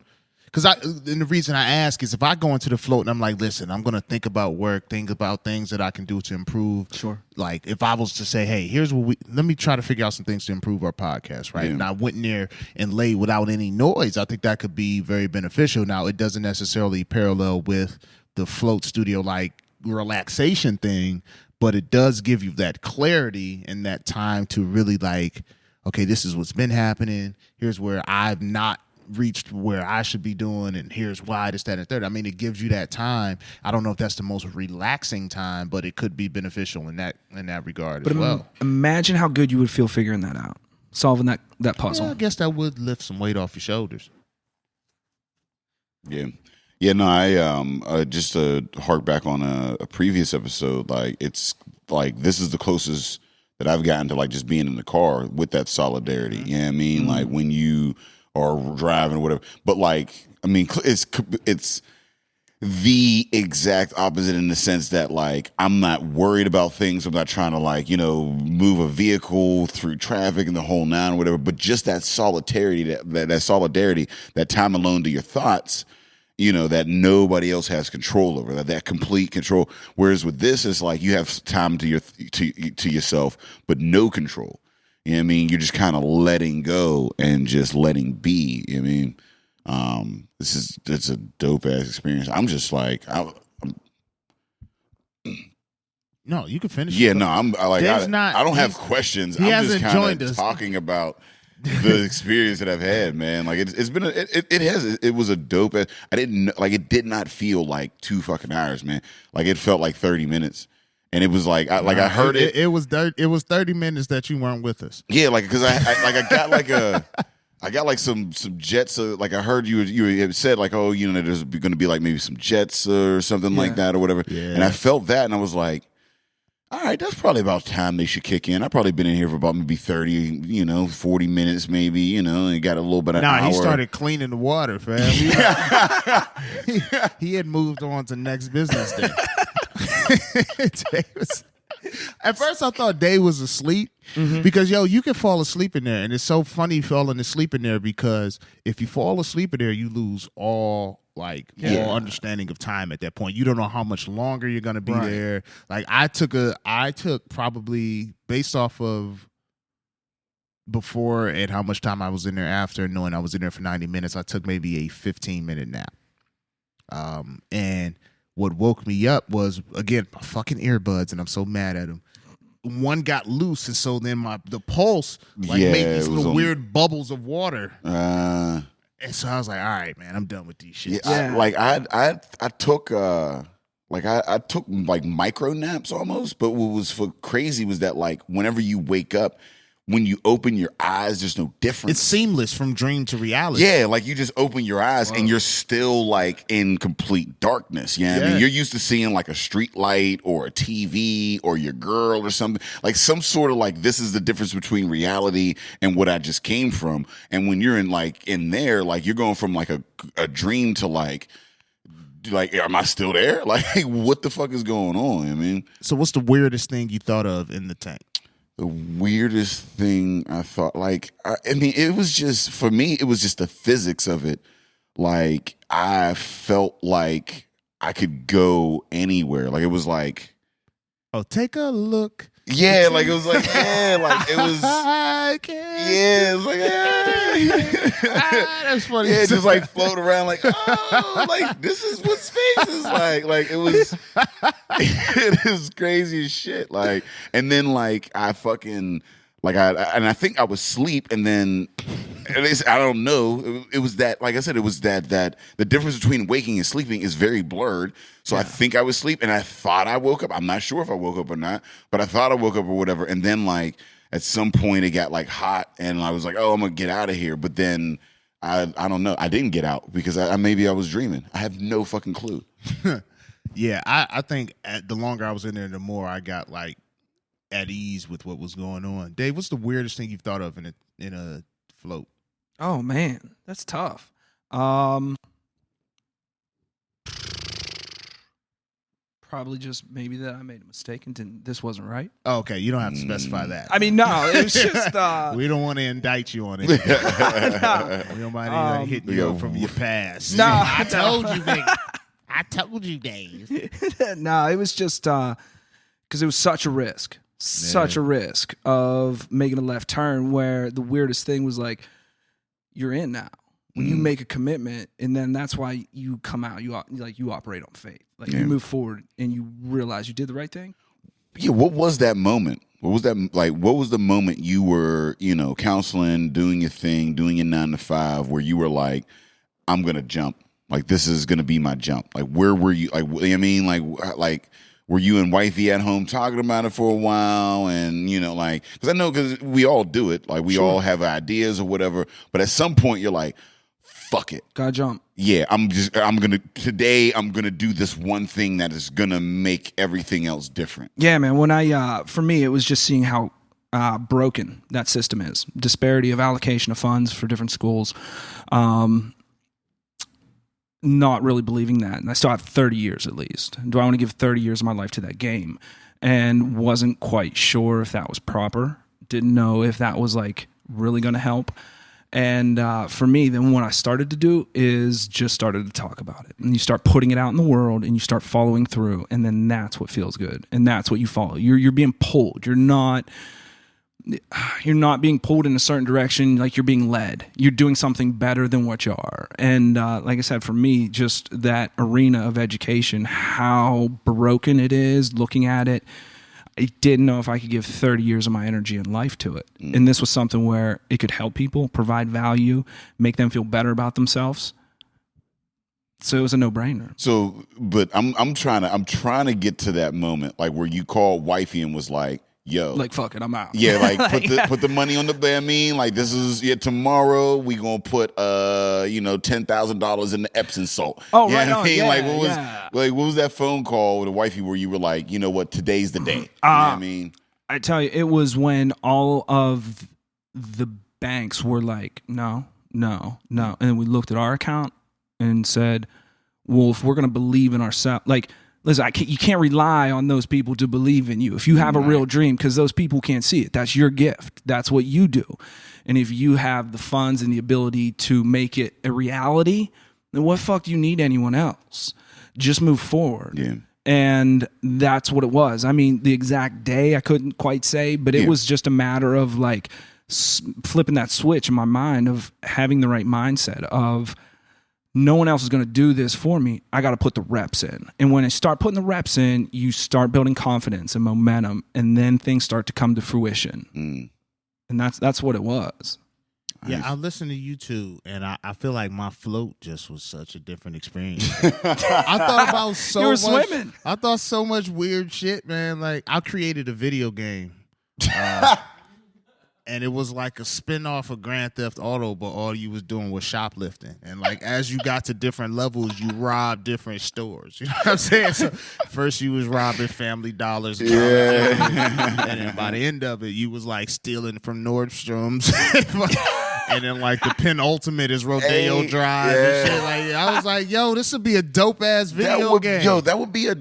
Because and the reason I ask is if I go into the float and I'm like, listen, I'm going to think about work, think about things that I can do to improve. Sure. Like if I was to say, hey, here's what let me try to figure out some things to improve our podcast, right? Yeah. And I went in there and laid without any noise. I think that could be very beneficial. Now, it doesn't necessarily parallel with the float studio like relaxation thing, but it does give you that clarity and that time to really like, okay, this is what's been happening. Here's where I've not reached where I should be doing, and here's why, this, that, and third. I mean, it gives you that time. I don't know if that's the most relaxing time, but it could be beneficial in that regard as well. Imagine how good you would feel figuring that out, solving that puzzle. Yeah, I guess that would lift some weight off your shoulders. Yeah. Yeah, no, I just to hark back on a previous episode, like it's like this is the closest that I've gotten to like just being in the car with that solidarity. Mm-hmm. You know what I mean? Mm-hmm. Like when you are driving or whatever. But like, I mean, it's the exact opposite in the sense that like I'm not worried about things. I'm not trying to like, move a vehicle through traffic and the whole nine or whatever, but just that solidarity, that solidarity, that time alone to your thoughts, that nobody else has control over, that complete control. Whereas with this, it's like you have time to yourself, but no control. You know what I mean? You're just kind of letting go and just letting be. You know what I mean? It's a dope ass experience. I'm just like, no, you can finish. Yeah, no, I don't have questions. He I'm hasn't just kind joined of us. talking about the experience that I've had, man. Like it's been it was a dope ass. It did not feel like 2 fucking hours, man. Like it felt like 30 minutes. And it was like I heard it. It was 30 minutes that you weren't with us. Yeah, like because I got like some jets. Like I heard you had said like, oh, there's going to be like maybe some jets or something like that or whatever. Yeah. And I felt that, and I was like, all right, that's probably about time they should kick in. I've probably been in here for about maybe 30, 40 minutes maybe, and got a little bit of hour. He started cleaning the water, fam. He had moved on to next business day. At first, I thought Dave was asleep because, you can fall asleep in there. And it's so funny falling asleep in there because if you fall asleep in there, you lose all understanding of time at that point. You don't know how much longer you're going to be there. Like I took probably based off of before and how much time I was in there after, knowing I was in there for 90 minutes, I took maybe a 15-minute nap. And what woke me up was, again, my fucking earbuds, and I'm so mad at them. One got loose, and so then the pulse made these little weird bubbles of water. And so I was like, all right, man, I'm done with these shit. Yeah. I took I took like micro naps almost, but what was crazy was that like whenever you wake up, when you open your eyes, there's no difference. It's seamless from dream to reality. Yeah, like you just open your eyes and you're still like in complete darkness. You know what I mean? You're used to seeing like a street light or a TV or your girl or something. Like some sort of like this is the difference between reality and what I just came from. And when you're in there, like you're going from like a dream to like am I still there? Like what the fuck is going on? I mean, so what's the weirdest thing you thought of in the tank? The weirdest thing I thought, it was just, for me, it was just the physics of it. Like, I felt like I could go anywhere. Like, it was like... Oh, take a look. Yeah, like, it was like, it was... it was like, that's funny. Yeah, just like float around like, like, this is what space is like. Like, it was... it is crazy as shit. Like, and then like I fucking I think I was asleep, and then at least I don't know. It was that, like I said, it was that the difference between waking and sleeping is very blurred. So I think I was asleep, and I thought I woke up. I'm not sure if I woke up or not, but I thought I woke up or whatever. And then like at some point it got like hot, and I was like, oh, I'm gonna get out of here. But then I don't know. I didn't get out because maybe I was dreaming. I have no fucking clue. Yeah, I think the longer I was in there, the more I got like at ease with what was going on. Dave, what's the weirdest thing you've thought of in a float? Oh man, that's tough. Probably just maybe that I made a mistake and this wasn't right. Oh, okay, you don't have to specify that. I mean, no, it was just. We don't want to indict you on it. No. We don't mind anybody hitting you up from your past. No, I told you, Dave. I told you, Dave. No, it was just because it was such a risk. Such a risk of making a left turn where the weirdest thing was like, you're in now. When you make a commitment, and then that's why you come out, you operate on faith. Like you move forward and you realize you did the right thing. Yeah, what was that moment? What was that like? What was the moment you were, counseling, doing your thing, doing your 9 to 5, where you were like, I'm gonna jump. Like this is gonna be my jump. Like where were you? Like I mean, like were you and wifey at home talking about it for a while? And because I know because we all do it. Like we all have ideas or whatever. But at some point, you're like, fuck it. Gotta jump. Yeah, I'm gonna do this one thing that is gonna make everything else different. Yeah, man. When for me, it was just seeing how broken that system is. Disparity of allocation of funds for different schools. not really believing that. And I still have 30 years at least. Do I want to give 30 years of my life to that game? And wasn't quite sure if that was proper. Didn't know if that was like really going to help. And for me, then what I started to do is just started to talk about it. And you start putting it out in the world and you start following through. And then that's what feels good. And that's what you follow. You're being pulled. You're not being pulled in a certain direction, like you're being led. You're doing something better than what you are. And like I said, for me, just that arena of education, how broken it is, looking at it, I didn't know if I could give 30 years of my energy and life to it. And this was something where it could help people, provide value, make them feel better about themselves. So it was a no-brainer. So, but I'm trying to get to that moment, like where you called wifey and was like, yo, Like, fuck it, I'm out. yeah, like put the money on the bed. I mean, like this is tomorrow we gonna put $10,000 in the Epsom salt. Oh, you know right what I on, mean? yeah, Like what was that phone call with the wifey where you were like, you know what, today's the day. You know what I mean? I tell you, it was when all of the banks were like, no. And then we looked at our account and said, well, if we're going to believe in ourselves, like, listen, you can't rely on those people to believe in you. If you have a real dream, because those people can't see it, that's your gift. That's what you do. And if you have the funds and the ability to make it a reality, then what fuck do you need anyone else? Just move forward. Yeah. And that's what it was. I mean, the exact day I couldn't quite say, but it was just a matter of like flipping that switch in my mind of having the right mindset of no one else is going to do this for me. I got to put the reps in. And when I start putting the reps in, you start building confidence and momentum, and then things start to come to fruition. And that's what it was. Yeah, I listened to you two, and I feel like my float just was such a different experience. I thought about so You were much. swimming. I thought so much weird shit, man. Like I created a video game, and it was like a spinoff of Grand Theft Auto, but all you was doing was shoplifting. And like as you got to different levels, you robbed different stores. You know what I'm saying? So first you was robbing Family Dollars, and then by the end of it, you was like stealing from Nordstrom's. And then like the penultimate is Rodeo Drive and shit. Like I was like, yo, this would be a dope ass video game. Yo, that would be a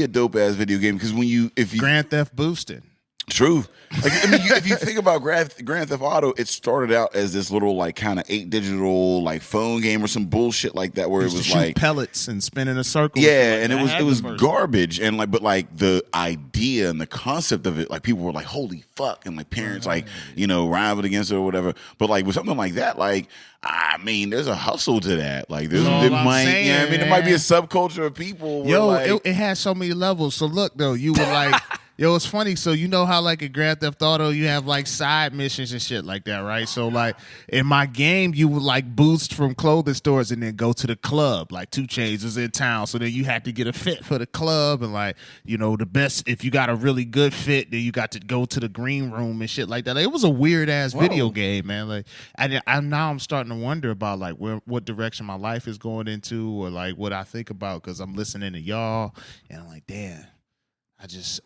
dope ass video game because if you Grand Theft Boosting. True. Like, I mean, if you think about Grand Theft Auto, it started out as this little like kind of 8 digital like phone game or some bullshit like that, where it was shoot like pellets and spin in a circle. Yeah, and it was garbage, and like, but like the idea and the concept of it, like people were like, "Holy fuck!" and like parents like rivaled against it or whatever. But like with something like that, like I mean, there's a hustle to that. Like there might be a subculture of people. Yo, like, it has so many levels. So look though, you were like. Yo, it's funny. So you know how like in Grand Theft Auto you have like side missions and shit like that, right? So like in my game you would like boost from clothing stores and then go to the club. Like 2 Chainz was in town, so then you had to get a fit for the club and like the best. If you got a really good fit, then you got to go to the green room and shit like that. Like, it was a weird ass video game, man. Like now I'm starting to wonder about like what direction my life is going into or like what I think about because I'm listening to y'all and I'm like, damn.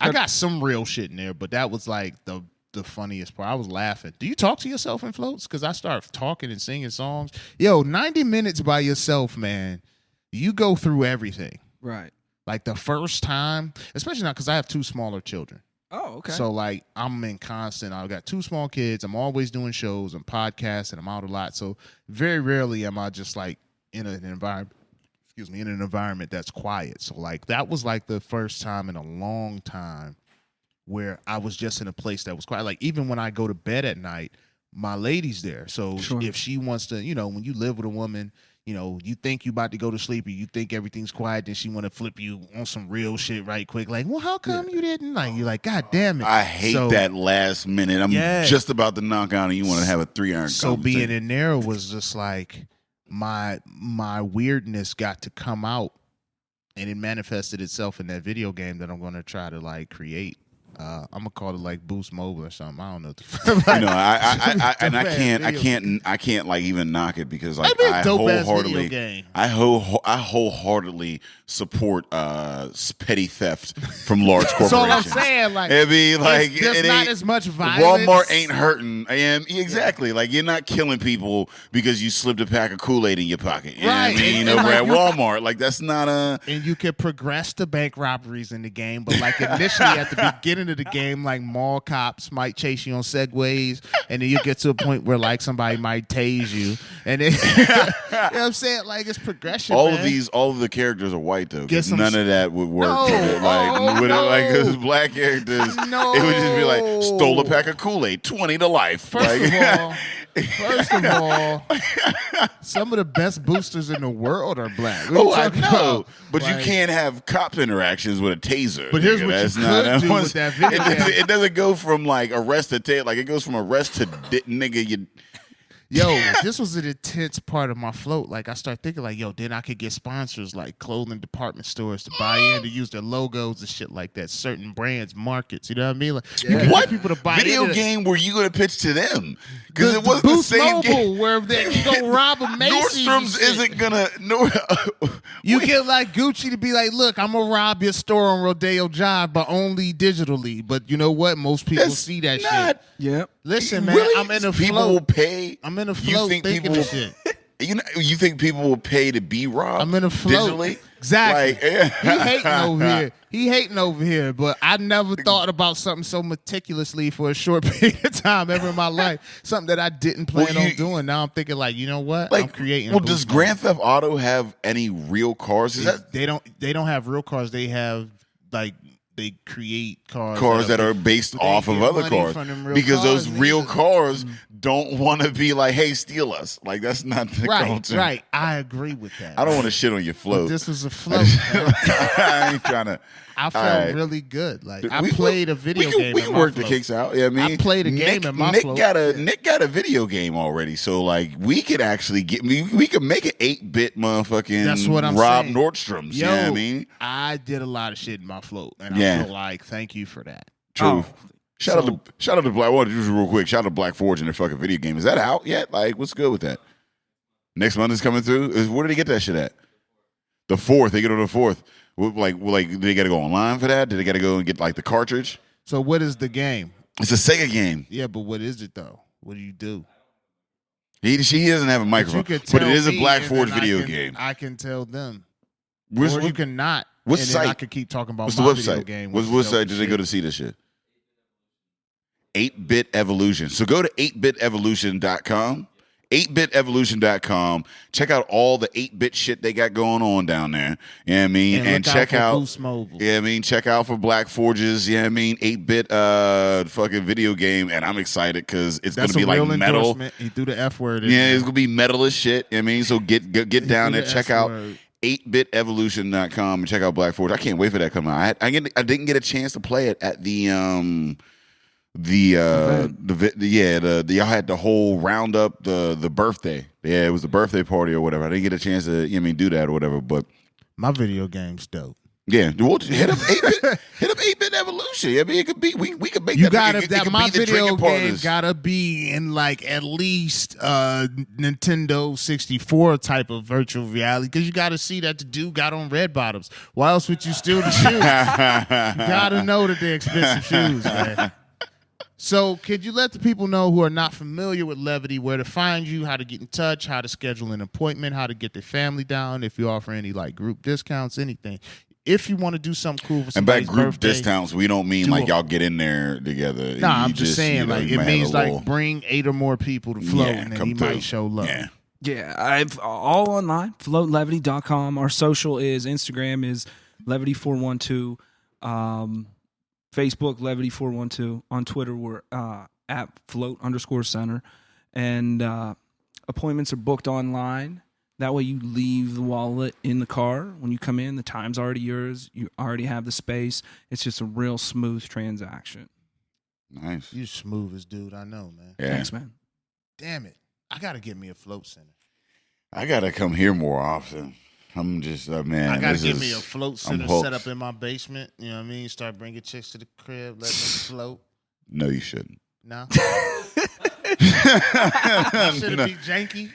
I got some real shit in there, but that was like the funniest part. I was laughing. Do you talk to yourself in floats? Because I start talking and singing songs. Yo, 90 minutes by yourself, man. You go through everything. Right. Like the first time, especially now because I have 2 smaller children. Oh, okay. So like I'm in constant. I've got 2 small kids. I'm always doing shows. I'm podcasting. I'm out a lot. So very rarely am I just like in an environment. In an environment that's quiet. So like that was like the first time in a long time where I was just in a place that was quiet. Like even when I go to bed at night, my lady's there. So if she wants to, when you live with a woman, you think you about to go to sleep or you think everything's quiet, then she want to flip you on some real shit right quick. Like, well, how come you didn't? Like, you're like, God damn it. I hate that last minute. I'm just about to knock out and you want to have a 3-iron So being in there was just like, my weirdness got to come out and it manifested itself in that video game that I'm going to try to like create. I'm gonna call it like Boost Mobile or something. I don't know. You know, I can't like even knock it because like I wholeheartedly support petty theft from large corporations. That's all I'm saying. Like, I mean, like there's it not ain't, as much violence. Walmart ain't hurting, and exactly like you're not killing people because you slipped a pack of Kool-Aid in your pocket. You Right. know what I mean, And over like at Walmart, like that's not a. And you can progress the bank robberies in the game, but like initially at the beginning of the game, like mall cops might chase you on Segways, and then you get to a point where like somebody might tase you, and then, you know what I'm saying? Like it's progression. All man. of the characters are white though. Get some None of that would work. No. Like because black characters, No. it would just be like stole a pack of Kool-Aid, 20 to life. First of all, some of the best boosters in the world are black. What are you I talking know, about? but Like, you can't have cop interactions with a taser. But here's nigga. what you That's could not, do with that video game. It doesn't go from like arrest to like it goes from arrest to nigga. You Yo, this was an intense part of my float. Like I start thinking, like, yo, then I could get sponsors like clothing department stores to buy in to use their logos and shit like that. Certain brands, markets, you know what I mean? Like, you can what get people to buy video into game were you going to pitch to them? Because the it wasn't Boost the same Mobile, game. where they you go rob a Macy's. and Nordstrom's shit. isn't gonna. You get like Gucci to be like, look, I'm gonna rob your store on Rodeo Drive, but only digitally. But you know what? Most people That's see that not- shit. Yep. Listen, man, Really? I'm in a People float. will pay. I'm in a You float think thinking people of shit. You think people will pay to be robbed? I'm in a float. Digitally? Exactly. Like, He hating over here. He hating over here. But I never thought about something so meticulously for a short period of time ever in my life. Something that I didn't plan Well, on doing. Now I'm thinking like, you know what? Like, I'm creating. Well, does Grand Theft Auto have any real cars? Is that They don't have real cars. They have like they create cars that are based but they off of get other money cars? from them real Because cars, those real nigga. cars don't want to be like, hey, steal us. Like that's not the culture. Right. I agree with that. I don't want to shit on your But float. this was a float. man. I ain't trying to. I felt All right. really good. Like I We- played a video game. We in can my work the float. kicks out. Yeah, I mean, I played a game in my Nick float. Nick got a video game already, so like we could actually we could make an 8-bit motherfucking That's what I'm Rob saying. Nordstrom's. Yo, You know what I mean? I did a lot of shit in my float, and Yeah. I feel like thank you for that. True. Shout so- out to Black. I want to do this real quick. Shout out to Black Forge and their fucking video game. Is that out yet? Like, what's good with that? Next month is coming through. Where did they get that shit at? The 4th. They get it on the 4th. Like, do they got to go online for that? Do they got to go and get like the cartridge? So what is the game? It's a Sega game. Yeah, but what is it though? What do you do? She doesn't have a microphone, you could but it tell is a me, Black and Forge then video I can, game. I can tell them. What's, Or you can not. what and then I site? could keep talking about What's the my video website? game. What which is site dope did as they go shit. to see this shit? 8-Bit Evolution. So go to 8bitevolution.com. 8bitevolution.com. Check out all the 8-bit shit they got going on down there. You know what I mean? And look check for out Boost Mobile. Yeah, I mean, check out for Black Forges. Yeah, I mean, 8-bit fucking video game, and I'm excited because it's That's gonna be a real like metal. endorsement. He threw the F word in Yeah, there. it's gonna be metal as shit. I mean, so get down threw there, the check S out word. 8bitevolution.com and check out Black Forge. I can't wait for that to come out. I didn't get a chance to play it at y'all had the whole roundup, the birthday. Yeah, it was the birthday party or whatever. I didn't get a chance to do that or whatever. But My video game's dope. yeah, we'll just hit up 8-bit evolution. I mean, it could be we could make You that. gotta it that could my be the video drinking part of game this. gotta be in like at least Nintendo 64 type of virtual reality because you gotta see that the dude got on red bottoms. Why else would you steal the shoes? You gotta know that they're expensive shoes, man. So, could you let the people know who are not familiar with Levity where to find you, how to get in touch, how to schedule an appointment, how to get their family down, if you offer any like group discounts, anything. If you want to do something cool for And by somebody's group birthday, discounts, we don't mean do like a- y'all get in there together. Nah, You I'm just saying, you know, like you it might have means a like little- bring 8 or more people to float, and then come he through. might show love. Yeah. Yeah, I've all online. FloatLevity.com. Our social is Instagram is Levity412. Facebook Levity412. On Twitter we're at float_center. And appointments are booked online. That way you leave the wallet in the car. When you come in, the time's already yours. You already have the space. It's just a real smooth transaction. Nice. You smoothest dude I know, man. Yeah. Thanks, man. Damn it, I gotta get me a float center. I gotta come here more often. I'm just man. I gotta this give is- me a float I'm center hooked. set up in my basement. You know what I mean? Start bringing chicks to the crib, let them float. No, you shouldn't. No. Should it be janky?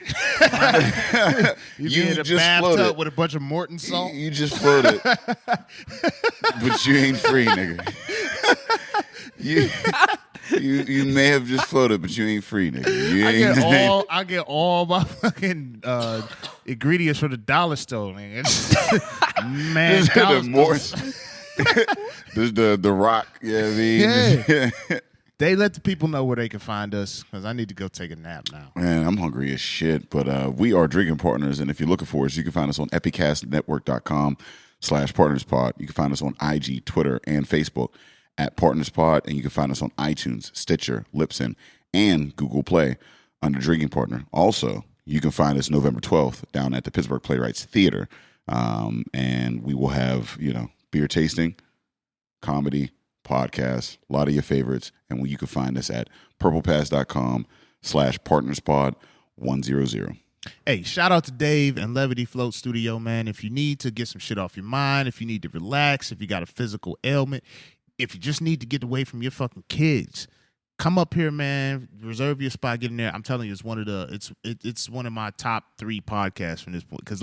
you be in a just bathtub floated. with a bunch of Morton salt. You just floated, but you ain't free, nigga. You may have just floated, but you ain't free, nigga. You ain't, I get all my fucking ingredients from the dollar store, nigga. Man, This is the dollar more- stores. This is the rock. Yeah, I mean, Yeah. They let the people know where they can find us because I need to go take a nap now. Man, I'm hungry as shit, but we are drinking partners, and if you're looking for us, you can find us on epicastnetwork.com/partnerspod. You can find us on IG, Twitter, and Facebook at partnerspod, and you can find us on iTunes, Stitcher, Libsyn, and Google Play under Drinking Partner. Also, you can find us November 12th down at the Pittsburgh Playwrights Theater, and we will have, beer tasting, comedy, podcasts, a lot of your favorites, and you can find us at purplepass.com/partnerspod100. Hey, shout out to Dave and Levity Float Studio, man. If you need to get some shit off your mind, if you need to relax, if you got a physical ailment, if you just need to get away from your fucking kids, come up here, man. Reserve your spot. Get in there. I'm telling you, it's one of it's one of my top 3 podcasts from this point. Because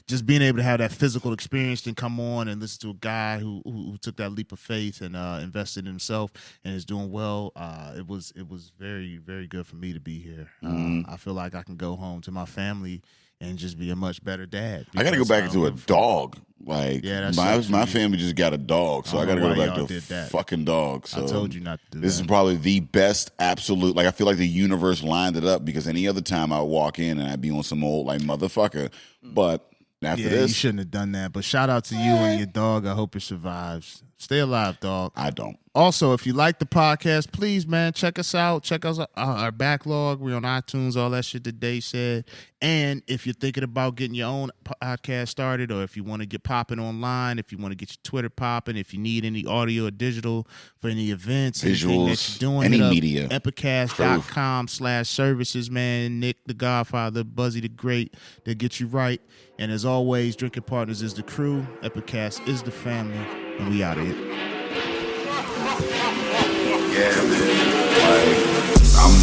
just being able to have that physical experience and come on and listen to a guy who took that leap of faith and invested in himself and is doing well. It was very, very good for me to be here. I feel like I can go home to my family and just be a much better dad. I got to go back to a dog. Like, Yeah, that my sucks for you. family just got a dog, so I I don't got to know go why back y'all to a did that. fucking dog. So I told you not to do This that. is probably the best absolute. Like, I feel like the universe lined it up because any other time I would walk in and I'd be on some old like motherfucker. But after Yeah, you this, shouldn't have done that. But shout out to you and your dog. I hope it survives. Stay alive, dog. I don't. Also, if you like the podcast, please, man, check us out. Check us our backlog. We're on iTunes, all that shit that Dave said. And if you're thinking about getting your own podcast started, or if you want to get popping online, if you want to get your Twitter popping, if you need any audio or digital for any events, anything that Visuals, you're doing, any hit up media. epicast.com/services, man. Nick the Godfather, Buzzy the Great, they'll get you right. And as always, Drinking Partners is the crew. Epicast is the family. And we out of here. Yeah, man. Like, I'm